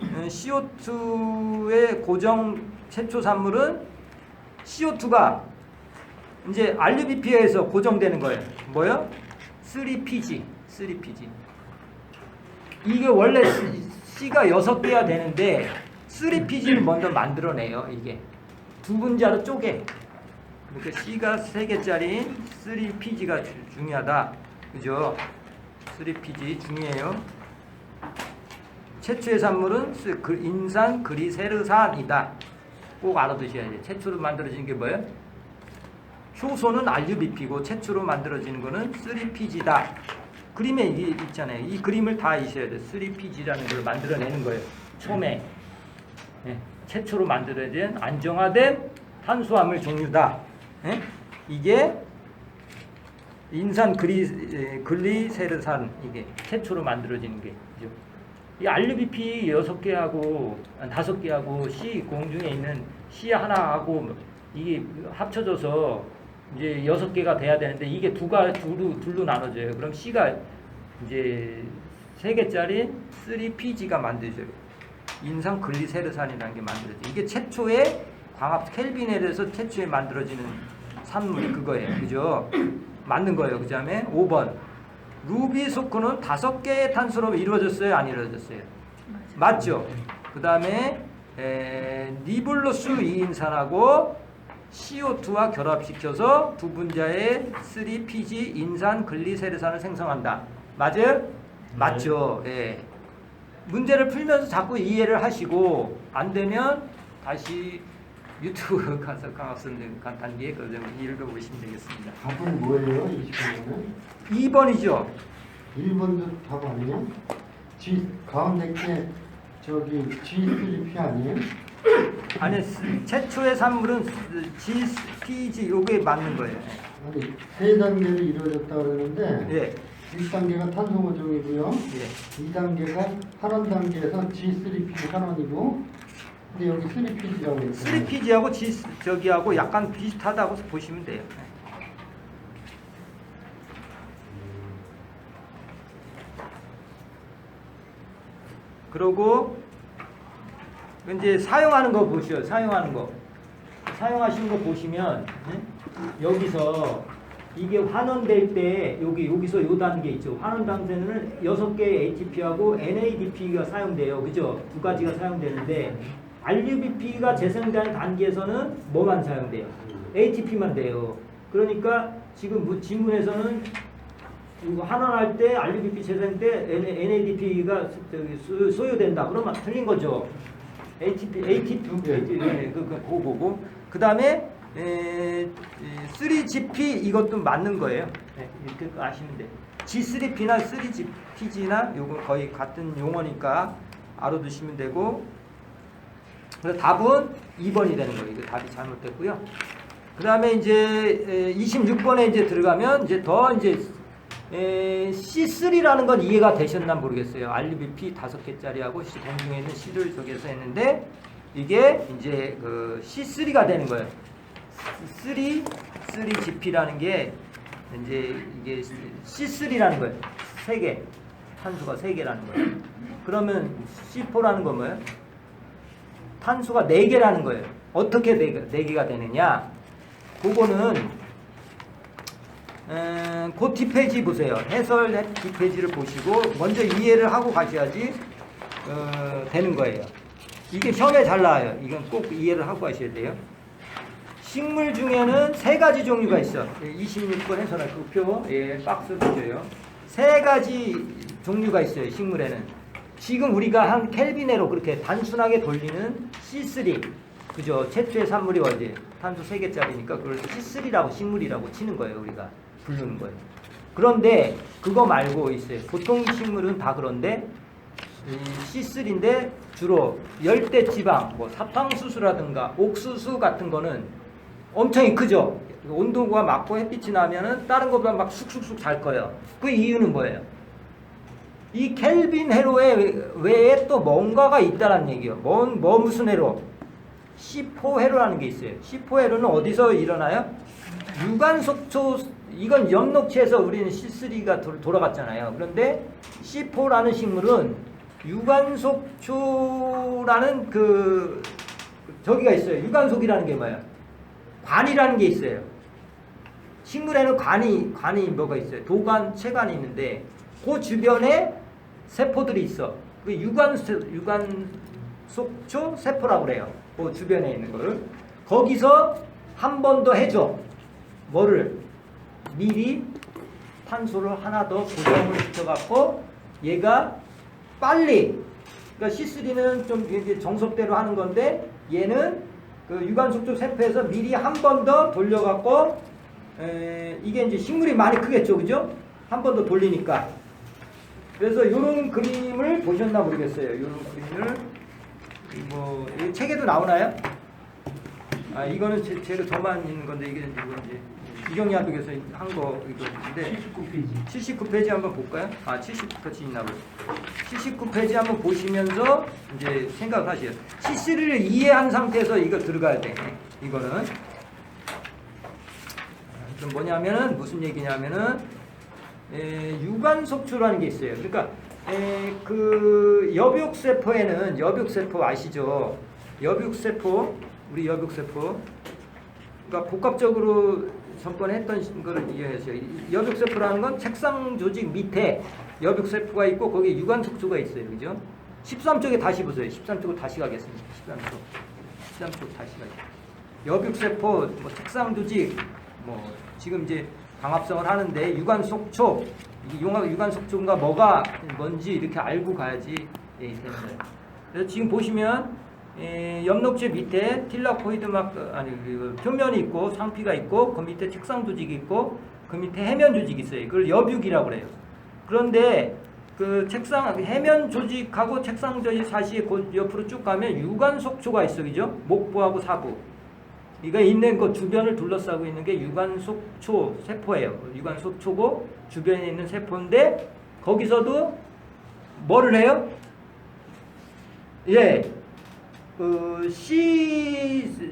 S1: CO2의 고정 최초 산물은 CO2가 이제 RUBP에서 고정되는 거예요. 뭐요? 3PG. 이게 원래 C가 6개야 되는데 3PG를 먼저 만들어내요. 이게 두 분자로 쪼개. 그러니까 C가 3개짜리 3PG가 중요하다. 그죠? 3PG 중요해요. 최초의 산물은 인산 그리세르산이다. 꼭 알아두셔야 돼요. 최초로 만들어진 게 뭐예요? 효소는 RUBP고 최초로 만들어지는 거는 3PG다. 그림에 있잖아요. 이 그림을 다 아셔야 돼요. 3PG라는 걸 만들어내는 거예요. 처음에 네. 최초로 만들어진 안정화된 탄수화물 종류다. 네? 이게 인산 글리세르산 이게 최초로 만들어지는 게 그죠? 이 RUBP 6개하고 5개하고 C 공중에 있는 C 하나하고 이게 합쳐져서 이제 6개가 돼야 되는데 이게 둘로 나눠져요. 그럼 C가 이제 3개짜리 3PG가 만들어져요. 인산 글리세르산이라는 게 만들어져요. 이게 최초의 광합 켈빈헬에서 최초에 만들어지는 산물이 그거예요. 그죠? 만든 거예요. 그 다음에 5번. 루비 소크는 5개의 탄소로 이루어졌어요? 안 이루어졌어요? 맞죠? 그 다음에 니블루스 2인산하고 CO2와 결합시켜서 두 분자의 3PG 인산 글리세르산을 생성한다. 맞아요? 맞죠? 예. 문제를 풀면서 자꾸 이해를 하시고 안 되면 다시 유튜브 가서 강학선생 간단하게 그 좀 읽어보시면 되겠습니다.
S3: 답은 뭐예요? 20번은?
S1: 2번이죠.
S3: 1번도 답 아니에요? 가운데 게 저기 G3P 아니에요?
S1: 아니 최초의 산물은 GPG 요게 맞는 거예요.
S3: 아니 3단계로 이루어졌다 그러는데
S1: 예.
S3: 1단계가 탄소모종이고요.
S1: 예.
S3: 2단계가 환원 단계에서 G3P 환원이고 근데 여기 3PG라고 했어요.
S1: 3PG하고 저기하고 약간 비슷하다고 보시면 돼요. 그리고 이제 사용하는 거 보시죠. 사용하는 거. 사용하시는 거 보시면 여기서 이게 환원될 때 여기서 요 단계 있죠. 환원 단계는 6개의 ATP하고 NADP가 사용돼요. 그죠? 두 가지가 사용되는데 RUBP가 재생되는 단계에서는 뭐만 사용돼요? ATP만 돼요. 그러니까 지금 지문에서는 이거 환원할 때 RUBP 재생 때 NADP가 소요된다. 그러면 틀린 거죠. ATP 그거고. 그 다음에 3GP 이것도 맞는 거예요. 네, 이렇게 아시면 돼요. G3P나 3GPG나 요거 거의 같은 용어니까 알아두시면 되고. 그래서 답은 2번이 되는 거예요. 이거 답이 잘못됐고요. 그 다음에 이제 26번에 이제 들어가면 이제 더 이제 C3라는 건 이해가 되셨나 모르겠어요. RUBP 5개짜리하고 공중에 있는 C를 저기서 했는데 이게 이제 그 C3가 되는 거예요. 3GP라는 게 이제 이게 C3라는 거예요. 3개. 탄소가 3개라는 거예요. 그러면 C4라는 건 뭐예요? 탄소가 4개라는 거예요. 어떻게 4개가 되느냐? 그거는 그 뒷페이지 보세요. 해설 뒷페이지를 보시고 먼저 이해를 하고 가셔야지 되는 거예요. 이게 시험에 잘 나와요. 이건 꼭 이해를 하고 가셔야 돼요. 식물 중에는 3가지 종류가 있어. 26번 해설할 그 표, 박스 보셔요. 3가지 종류가 있어요. 식물에는. 지금 우리가 한 켈빈으로 그렇게 단순하게 돌리는 C3. 그죠? 최초의 산물이 어디? 탄소 3개짜리니까 그걸 C3라고 식물이라고 치는 거예요. 우리가 부르는 거예요. 그런데 그거 말고 있어요. 보통 식물은 다 그런데 C3인데 주로 열대지방, 뭐 사탕수수라든가 옥수수 같은 거는 엄청 크죠? 온도가 맞고 햇빛이 나면은 다른 것보다 막 쑥쑥쑥 잘 커요. 그 이유는 뭐예요? 이 켈빈 회로 외에 또 뭔가가 있다는 얘기예요. 무슨 회로? C4 회로라는 게 있어요. C4 회로는 어디서 일어나요? 유관속초, 이건 엽록체에서 우리는 C3가 돌아갔잖아요. 그런데 C4라는 식물은 유관속초라는 저기가 있어요. 유관속이라는 게 뭐예요? 관이라는 게 있어요. 식물에는 관이 뭐가 있어요? 도관, 체관이 있는데 그 주변에 세포들이 있어. 그 유관속초 세포라고 그래요. 그 주변에 있는 거를. 거기서 한 번 더 해줘. 뭐를? 미리 탄소를 하나 더 고정을 시켜갖고 얘가 빨리, 그러니까 C3는 좀 이제 정석대로 하는 건데 얘는 그 유관속초 세포에서 미리 한 번 더 돌려갖고 이게 이제 식물이 많이 크겠죠, 그죠? 한 번 더 돌리니까. 그래서 이런 그림을 보셨나 모르겠어요. 이런 그림을 뭐 책에도 나오나요? 아 이거는 제가 저만 있는 건데 이게 이제 이경야독에서 한 거 이거인데 79페이지 한번 볼까요? 아 79페이지 있나 보요. 79페이지 한번 보시면서 이제 생각하세요. C3를 이해한 상태에서 이거 들어가야 돼. 이거는 그럼 뭐냐면은 무슨 얘기냐면은 유관속초라는 게 있어요. 그러니까 그 여백세포에는 여백세포 아시죠? 여백세포 우리 여백세포 그러니까 복합적으로 전번에 했던 거를 이해하세요. 여백세포라는 건 책상 조직 밑에 여백세포가 있고 거기에 유관속초가 있어요. 그죠? 13쪽에 다시 보세요. 13쪽으로 다시 가겠습니다. 13쪽 다시 가요. 여백세포 뭐 책상 조직 뭐 지금 이제 광합성을 하는데 유관속초 유관속초가 뭐가 뭔지 이렇게 알고 가야지 되는 거예요. 그래서 지금 보시면 엽록체 밑에 틸라코이드 표면이 있고 상피가 있고 그 밑에 책상 조직이 있고 그 밑에 해면 조직이 있어요. 그걸 여백이라고 그래요. 그런데 그 책상 해면 조직하고 책상 조직 사이에 옆으로 쭉 가면 유관속초가 있어, 그죠? 목부하고 사부. 이거 있는 그 주변을 둘러싸고 있는 게 유관속초 세포예요. 유관속초고 주변에 있는 세포인데 거기서도 뭐를 해요? 예, 그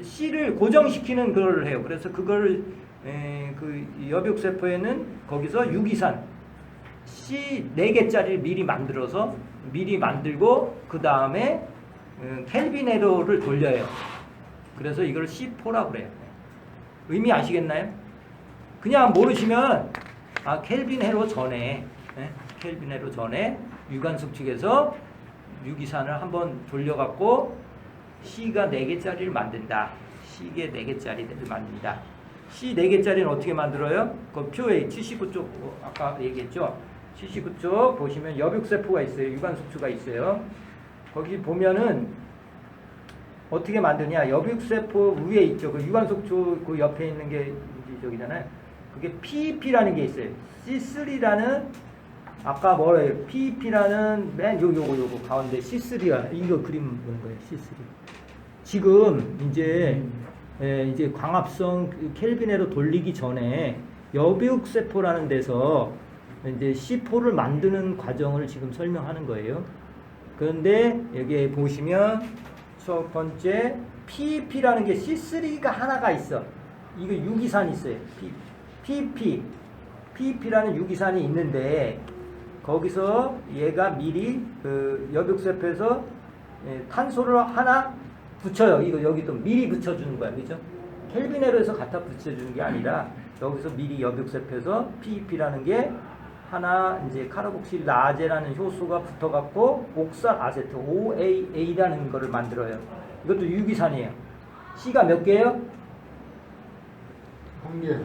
S1: C를 고정시키는 걸 해요. 그래서 그걸 그 여백세포에는 거기서 유기산 C 4개짜리를 미리 만들고 그 다음에 켈빈 에러를 돌려요. 그래서 이걸 C4라고 그래요. 의미 아시겠나요? 그냥 모르시면 켈빈 에러 전에 켈빈 에러 전에 유관속축에서 유기산을 한번 돌려갖고 C가 4개짜리를 만든다. C가 4개짜리를 만든다. C 4개짜리는 어떻게 만들어요? 그 표에 79쪽 아까 얘기했죠. 79쪽 보시면 여백세포가 있어요. 유관속초가 있어요. 거기 보면은 어떻게 만드냐? 여백세포 위에 있죠. 그 유관속초 그 옆에 있는 게 저기잖아요. 그게 PEP라는 게 있어요. C3라는 아까 뭐래요? PEP라는 맨 요거 가운데 C3야. 이거 그림 보는 거예요. C3. 지금 이제 광합성 켈빈에로 돌리기 전에 여백세포라는 데서 이제 C4를 만드는 과정을 지금 설명하는 거예요. 그런데 여기 보시면 첫 번째 PEP라는 게 C3가 하나가 있어. 이거 유기산이 있어요. PEP라는 유기산이 있는데 거기서 얘가 미리 그 여백세포에서 탄소를 하나 붙여요. 이거 여기 또 미리 붙여주는 거야, 그죠? 켈빈에로에서 갖다 붙여주는 게 아니라 여기서 미리 여백세포에서 PEP라는 게 하나 이제 카르복실 라제라는 효소가 붙어갖고 옥살 아세트 OAA라는 거를 만들어요. 이것도 유기산이에요. C가 몇 개예요?
S3: 1개.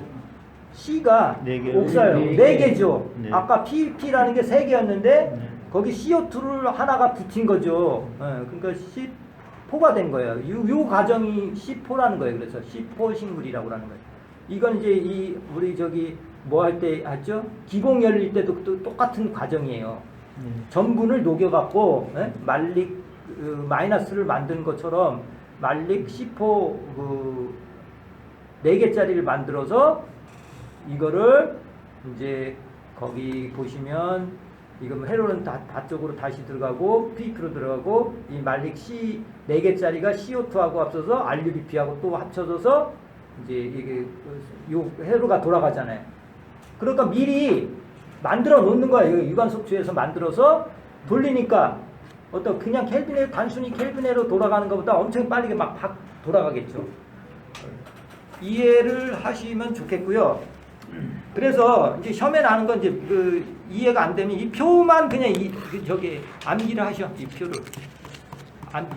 S1: C가 옥사요. 4개죠.
S2: 네.
S1: 아까 PEP라는 게 3개였는데 거기 CO2를 하나가 붙인 거죠. 그러니까 C4가 된 거예요. 요 과정이 C4라는 거예요. 그래서 C4 식물이라고 하는 거예요. 이건 이제 우리 저기 뭐 할 때 했죠? 기공 열릴 때도 또 똑같은 과정이에요. 전분을 녹여갖고 말릭 마이너스를 만드는 것처럼 말릭 C4 그 4개짜리를 만들어서 이거를 이제 거기 보시면 이거 헤로는 다 쪽으로 다시 들어가고 PEP로 들어가고 이 말릭 C 4개짜리가 CO2하고 합쳐서 RUBP하고 또 합쳐져서 이제 이게 요 회로가 돌아가잖아요. 그러니까 미리 만들어 놓는 거예요. 유관속초에서 만들어서 돌리니까 그냥 켈빈에로 단순히 켈빈에로 돌아가는 것보다 엄청 빠르게 막 돌아가겠죠. 이해를 하시면 좋겠고요. 그래서 이제 시험에 나는 건 이제 그 이해가 안 되면 이 표만 그냥 저기 암기를 하셔. 이 표를.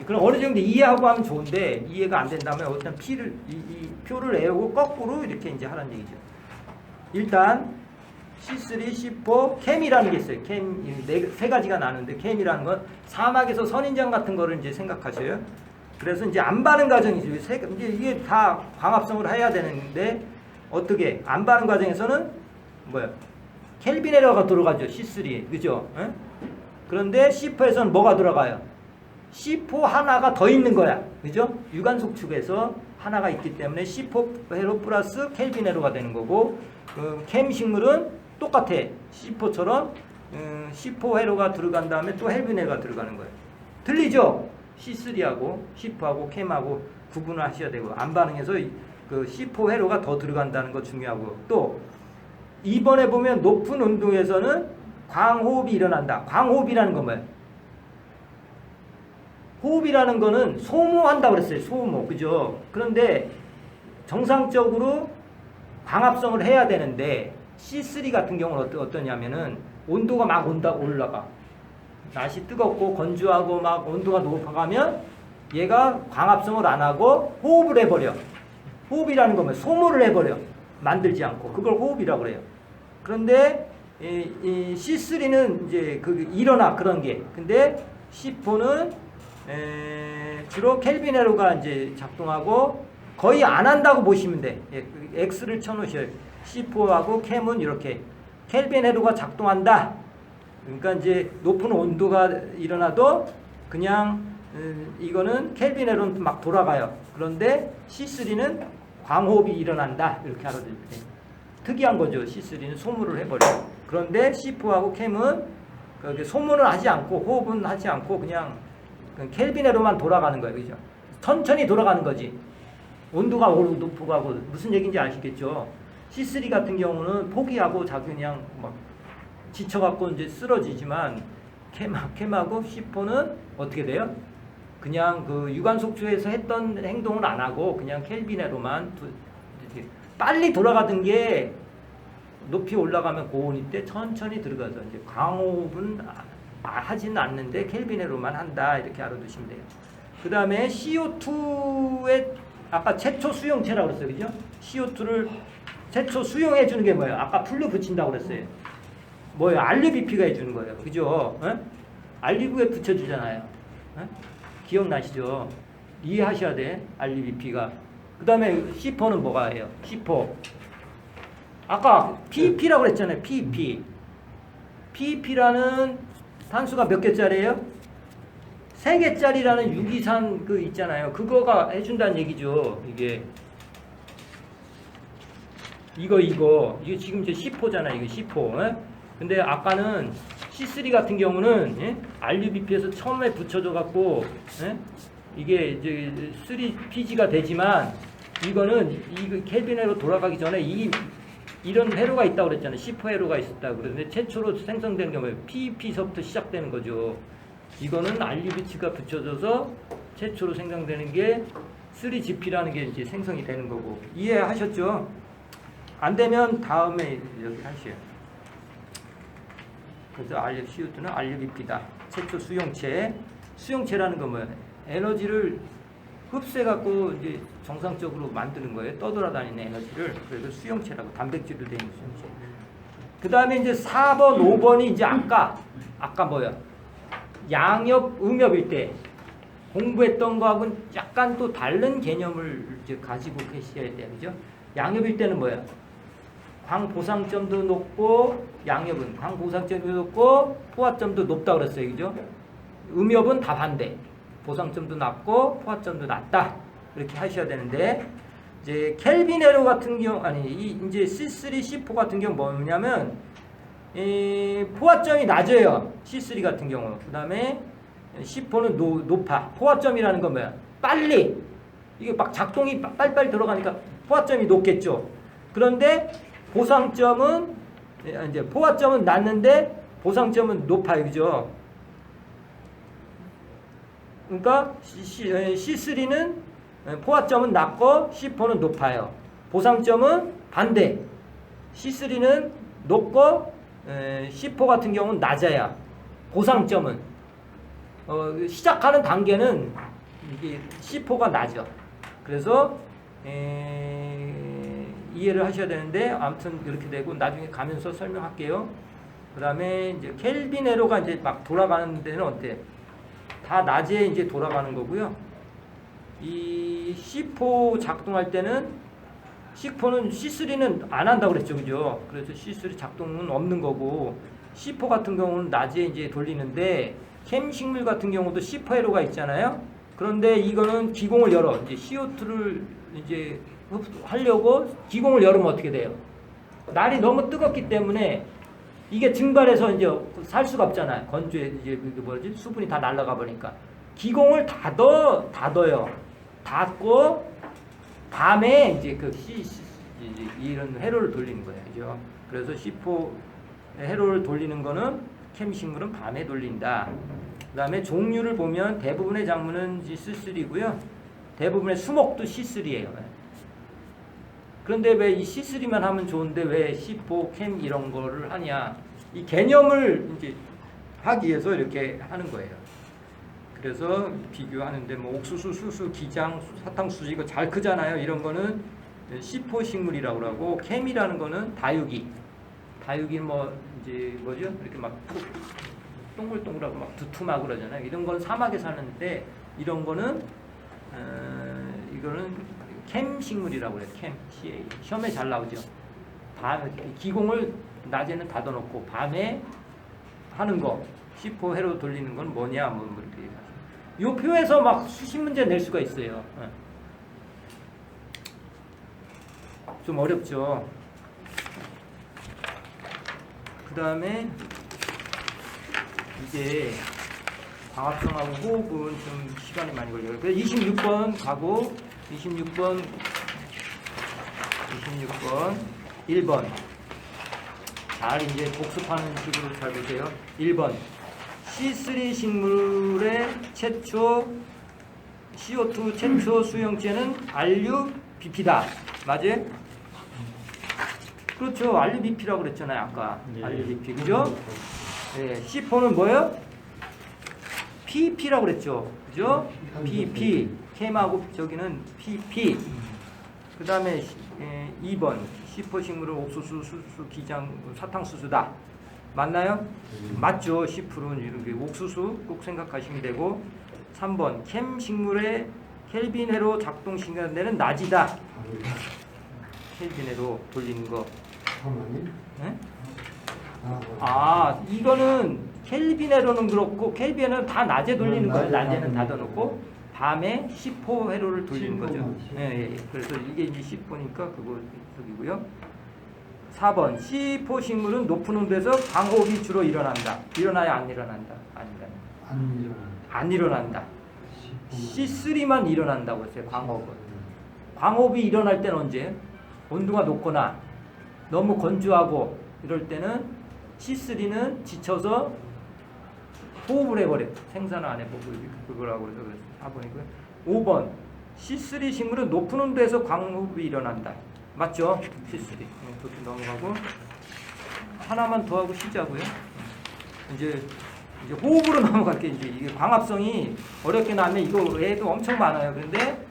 S1: 그럼 어느 정도 이해하고 하면 좋은데 이해가 안 된다면 일단 이 표를 외우고 거꾸로 이렇게 이제 하라는 얘기죠. 일단 C3, C4, 캠이라는 게 있어요. 캠 세 가지가 나는데 캠이라는 건 사막에서 선인장 같은 거를 이제 생각하셔요. 그래서 이제 안 바른 과정이죠. 이제 이게 다 광합성을 해야 되는데 어떻게 안 바른 과정에서는 뭐야? 켈빈 에러가 들어가죠. C3에 그죠? 에? 그런데 C4에서는 뭐가 들어가요? C4 하나가 더 있는 거야. 그죠? 유관속축에서 하나가 있기 때문에 C4 회로 플러스 켈빈 회로가 되는 거고 캠 식물은 똑같아. C4처럼 C4 회로가 들어간 다음에 또 켈빈 회로가 들어가는 거예요. 들리죠? C3하고 C4하고 캠하고 구분을 하셔야 되고 안 반응해서 그 C4 회로가 더 들어간다는 거 중요하고 또 2번에 보면 높은 온도에서는 광호흡이 일어난다. 광호흡이라는 건 뭐예요? 호흡이라는 거는 소모한다고 그랬어요. 소모. 그죠? 그런데 정상적으로 광합성을 해야 되는데 C3 같은 경우는 어떠냐면은 온도가 막 올라가. 날씨 뜨겁고 건조하고 막 온도가 높아가면 얘가 광합성을 안 하고 호흡을 해버려. 호흡이라는 거면 소모를 해버려. 만들지 않고. 그걸 호흡이라고 그래요. 그런데 이 C3는 이제 일어나 그런 게. 근데 C4는 주로 켈빈 회로가 이제 작동하고 거의 안 한다고 보시면 돼. X를 쳐놓으셔요. C4하고 캠은 이렇게 켈빈 회로가 작동한다. 그러니까 이제 높은 온도가 일어나도 그냥 이거는 켈빈 회로는 막 돌아가요. 그런데 C3는 광호흡이 일어난다. 이렇게 알아두면 돼요. 특이한 거죠. C3는 소모를 해버려. 그런데 C4하고 캠은 소모는 하지 않고 호흡은 하지 않고 그냥 켈빈 회로만 돌아가는 거예요. 그죠? 천천히 돌아가는 거지. 온도가 오르고 높고 가고 무슨 얘기인지 아시겠죠? C3 같은 경우는 포기하고 자기 그냥 막 지쳐갖고 이제 쓰러지지만 캠하고 C4는 어떻게 돼요? 그냥 그 유관속초에서 했던 행동을 안 하고 그냥 켈빈 회로만 빨리 돌아가던 게 높이 올라가면 고온일 때 천천히 들어가서 이제 광호흡은 하지는 않는데 켈빈 회로만 한다. 이렇게 알아두시면 돼요. 그 다음에 CO2의 아까 최초 수용체라고 그랬어요. 그죠? CO2를 최초 수용해 주는 게 뭐예요? 아까 풀로 붙인다고 그랬어요. 뭐예요? RUBP가 해주는 거예요. 그죠? RUBP에 붙여주잖아요. 기억나시죠? 이해하셔야 돼. RUBP가. 그 다음에 C4는 뭐가 해요? C4. 아까 PEP라고 그랬잖아요. PEP. PEP라는 탄수가 몇 개짜리예요? 3개짜리라는 유기산 그 있잖아요. 그거가 해준다는 얘기죠. 이거 지금 이제 C4잖아요. 이거 C4. 근데 아까는 C3 같은 경우는 RUBP에서 처음에 붙여져 갖고 이게 이제 3PG가 되지만 이거는 이 켈빈 회로 돌아가기 전에 이런 회로가 있다고 그랬잖아요. C4 회로가 있었다. 그런데 최초로 생성되는 게 뭐예요? PEP서부터 시작되는 거죠. 이거는 RUBP가 붙여져서 최초로 생성되는 게 3GP라는 게 이제 생성이 되는 거고. 이해하셨죠? 안 되면 다음에 여기 하시요. 그래서 CO2는 RUBP다. 최초 수용체. 수용체라는 건 뭐예요? 에너지를 흡수해갖고 이제 정상적으로 만드는 거예요. 떠돌아다니는 에너지를. 그래서 수용체라고. 단백질로 되어 있는 수용체. 그 다음에 이제 4번, 5번이 이제 아까 뭐야? 양엽, 음엽일 때 공부했던 거하고는 약간 또 다른 개념을 이제 가지고 계셔야 돼요. 그죠? 양엽일 때는 뭐야? 광보상점도 높고, 양엽은 광보상점도 높고, 포화점도 높다 그랬어요. 그죠? 음엽은 다 반대. 보상점도 낮고, 포화점도 낮다. 이렇게 하셔야 되는데, 이제 켈빈 회로 같은 경우, 이제 C3, C4 같은 경우 뭐냐면, 포화점이 낮아요. C3 같은 경우. 그 다음에 C4는 높아. 포화점이라는 건 뭐야? 빨리. 이게 막 작동이 빨리빨리 들어가니까 포화점이 높겠죠. 그런데 보상점은 이제 포화점은 낮는데 보상점은 높아요. 그죠? 그러니까 C3는 포화점은 낮고 C4는 높아요. 보상점은 반대. C3는 높고 C4 같은 경우는 낮아야. 보상점은 시작하는 단계는 이게 C4가 낮아. 그래서 이해를 하셔야 되는데 아무튼 이렇게 되고 나중에 가면서 설명할게요. 그 다음에 이제 켈빈 회로가 이제 막 돌아가는 데는 어때? 다 낮에 이제 돌아가는 거고요. 이 C4 작동할 때는 C4는 C3는 안 한다고 그랬죠. 그죠? 그래서 C3 작동은 없는 거고 C4 같은 경우는 낮에 이제 돌리는데 캠식물 같은 경우도 C4 회로가 있잖아요. 그런데 이거는 기공을 열어. 이제 CO2를 이제 하려고 기공을 열으면 어떻게 돼요? 날이 너무 뜨겁기 때문에 이게 증발해서 이제 살 수가 없잖아요. 건조해 이제 수분이 다 날아가 버리니까 기공을 닫아요. 닫고 밤에 이제 그 이런 회로를 돌리는 거예요. 그죠? 그래서 C4 회로를 돌리는 거는 캠식물은 밤에 돌린다. 그 다음에 종류를 보면 대부분의 작물은 C3고요. 대부분의 수목도 C3예요. 그런데 왜 이 C3만 하면 좋은데 왜 C4, 캠 이런 거를 하냐? 이 개념을 이제 하기 위해서 이렇게 하는 거예요. 그래서 비교하는데 뭐 옥수수, 수수, 기장, 사탕수수 이거 잘 크잖아요. 이런 거는 C4 식물이라고 하고 캠이라는 거는 다육이. 다육이 뭐 이제 뭐죠? 이렇게 막 동글동글하고 막 두툼하고 그러잖아요. 이런 거는 사막에 사는데 이런 거는 이거는 캠 식물이라고 그래요. 캠 CA. 시험에 잘 나오죠. 기공을 낮에는 닫아놓고 밤에 하는 거. C4 회로 돌리는 건 뭐냐? 뭐 이렇게 얘기하죠. 이 표에서 막 수십 문제 낼 수가 있어요. 좀 어렵죠. 그 다음에 이제 광합성하고 호흡은 좀 시간이 많이 걸려요. 그래서 26번 가고 26번 1번 잘 이제 복습하는 식으로 잘 보세요. 1번 C3 식물의 최초 CO2 최초 수용체는 RUBP다. 맞아요? 그렇죠. RUBP라고 그랬잖아요. 아까 RUBP. 그죠? 네, C4는 뭐예요? PP라고 그랬죠. 그죠? PP. 캠하고 저기는 PP. 그 다음에 2번 C4 식물은 옥수수, 수수, 기장, 사탕수수다. 맞나요? 맞죠. C4는 이렇게 옥수수 꼭 생각하시면 되고 3번 캠 식물의 켈빈 회로 작동 시간대는 낮이다. 켈빈 회로 돌리는 거. 네? 이거는 켈빈 회로는 그렇고 켈빈 회로는 다 낮에 돌리는 거예요. 낮에는 닫아놓고 밤에 C4 회로를 돌리는 거죠. 예. 그래서 이게 이제 C4니까 그거 저기고요. 4번 C4 식물은 높은 온도에서 광호흡이 주로 일어난다. 일어나야 안 일어난다. 안 일어난다. C3만 일어난다고 했어요. 광호흡은. 광호흡이 일어날 때는 언제? 온도가 높거나 너무 건조하고 이럴 때는 C3는 지쳐서 호흡을 해버려요. 생산을 안 해보고 그거라고 해서 4번이고요. 5번 C3 식물은 높은 온도에서 광호흡이 일어난다. 맞죠? C3. 그렇게 넘어가고 하나만 더 하고 쉬자고요. 이제 호흡으로 넘어갈게요. 이게 광합성이 어렵게 나면 이거 외에도 엄청 많아요. 그런데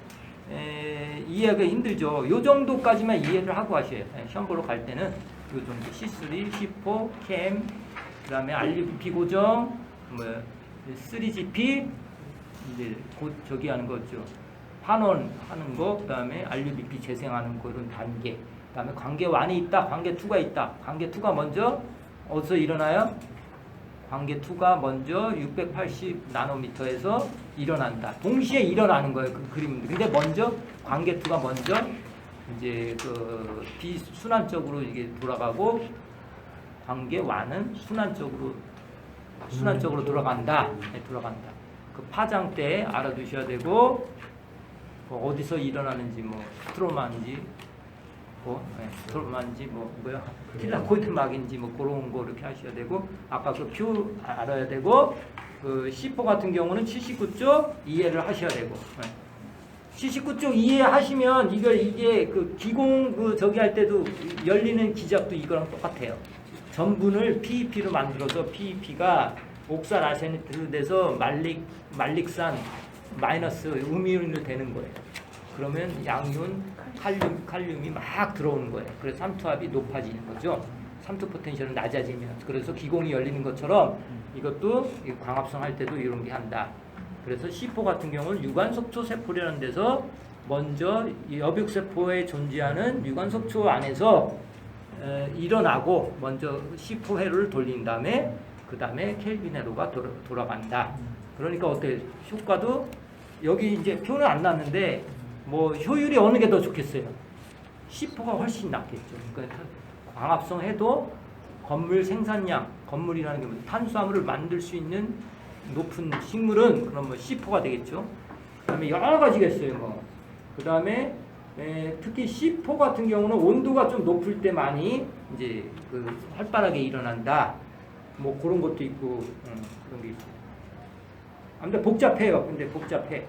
S1: 이해하기가 힘들죠. 요 정도까지만 이해를 하고 하셔요. 시험 보러 갈 때는 요 정도 C3, C4, 캠, 그 다음에 RUBP 고정, 뭐 3GP 이제 곧 저기 하는 거죠. 환원 하는 거, 그 다음에 RUBP 재생하는 거 이런 단계. 그 다음에 관계 1이 있다, 관계 2가 있다. 관계 2가 먼저 어디서 일어나요? 관계 2가 먼저 680 나노미터에서 일어난다. 동시에 일어나는 거예요. 그 그림인데. 근데 먼저 관계 2가 먼저 이제 그 비순환적으로 이게 돌아가고 관계 1은 순환적으로 돌아간다. 네, 돌아간다. 그 파장 때 알아두셔야 되고 어디서 일어나는지 뭐 스트로마인지 스트로마인지 뭐야 킬라코이드막인지 뭐 그런 거 이렇게 하셔야 되고 아까 그 표 알아야 되고 그 C4 같은 경우는 79쪽 이해를 하셔야 되고 79쪽 이해하시면 이게 그 기공 그 저기 할 때도 열리는 기작도 이거랑 똑같아요. 전분을 PEP로 만들어서 PEP가 옥산 아세니트로 돼서 말릭산 마이너스 음이온으로 되는 거예요. 그러면 양이온 칼륨이 막 들어오는 거예요. 그래서 삼투압이 높아지는 거죠. 삼투 포텐셜은 낮아지면. 그래서 기공이 열리는 것처럼 이것도 광합성 할 때도 이런 게 한다. 그래서 C4 같은 경우는 유관속초 세포라는 데서 먼저 여백세포에 존재하는 유관속초 안에서 일어나고 먼저 C4 회로를 돌린 다음에 그 다음에 켈빈 회로가 돌아간다. 그러니까 어때? 효과도 여기 이제 표는 안 났는데 뭐 효율이 어느 게 더 좋겠어요? C4가 훨씬 낫겠죠. 그러니까 광합성 해도 건물 생산량, 건물이라는 게 뭐 탄수화물을 만들 수 있는 높은 식물은 그럼 뭐 C4가 되겠죠. 그다음에 여러 가지가 있어요. 뭐 그다음에 특히 C4 같은 경우는 온도가 좀 높을 때 많이 이제 그 활발하게 일어난다. 뭐 그런 것도 있고 그런 게 있어요. 아무튼 복잡해요. 근데 복잡해.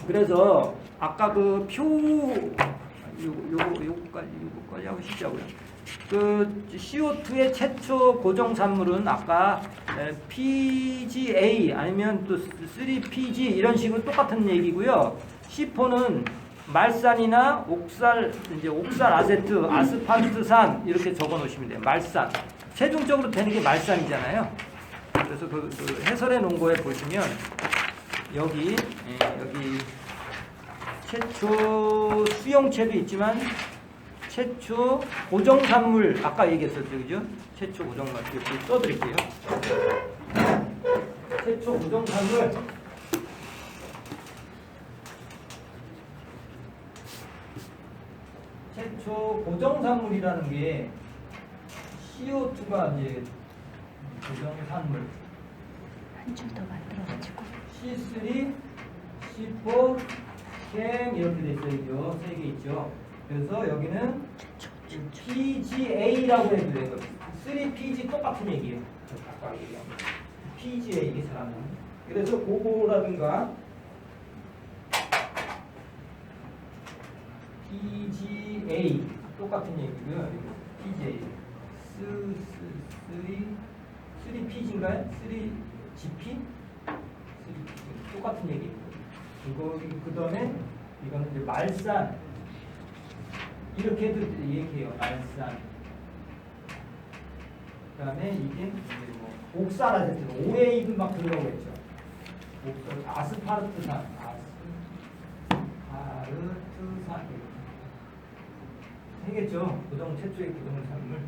S1: 그래서 아까 그 요거까지 하고 싶자고요. 그 CO2의 최초 고정 산물은 아까 PGA 아니면 또 3PG 이런 식으로 똑같은 얘기고요. C4는 말산이나 옥살 아세트, 아스팔트산 이렇게 적어 놓으시면 돼요. 말산. 최종적으로 되는 게 말산이잖아요. 그래서 그 해설해 놓은 거에 보시면 여기 최초 수용체도 있지만 최초 고정산물 아까 얘기했었죠, 그죠? 최초 고정산물 이렇게 써드릴게요. 최초 고정산물 최초 고정산물이라는 게 CO2가 이제 고정산물
S2: 한 줄 더 만들어가지고
S1: C3, C4, 캠 이렇게 돼 있어요. 세 개 있죠. 그래서 여기는 PGA라고 해도 돼요. 3PG 똑같은 얘기예요. 아까 얘기한 거. PGA 이 사람은. 그래서 그거라든가 PGA 똑같은 얘기고요. PGA 3PG인가요? 3GP? 3PG 똑같은 얘기예요. 이거 그 다음에 이거는 이제 말산 이렇게도 얘기해요. 말산. 그 다음에 이게 이제 뭐 옥살아세트, OA도 막 들어가고 있죠. 아스파르트산, 아스파르트산. 되겠죠. 고정 최초의 고정산물.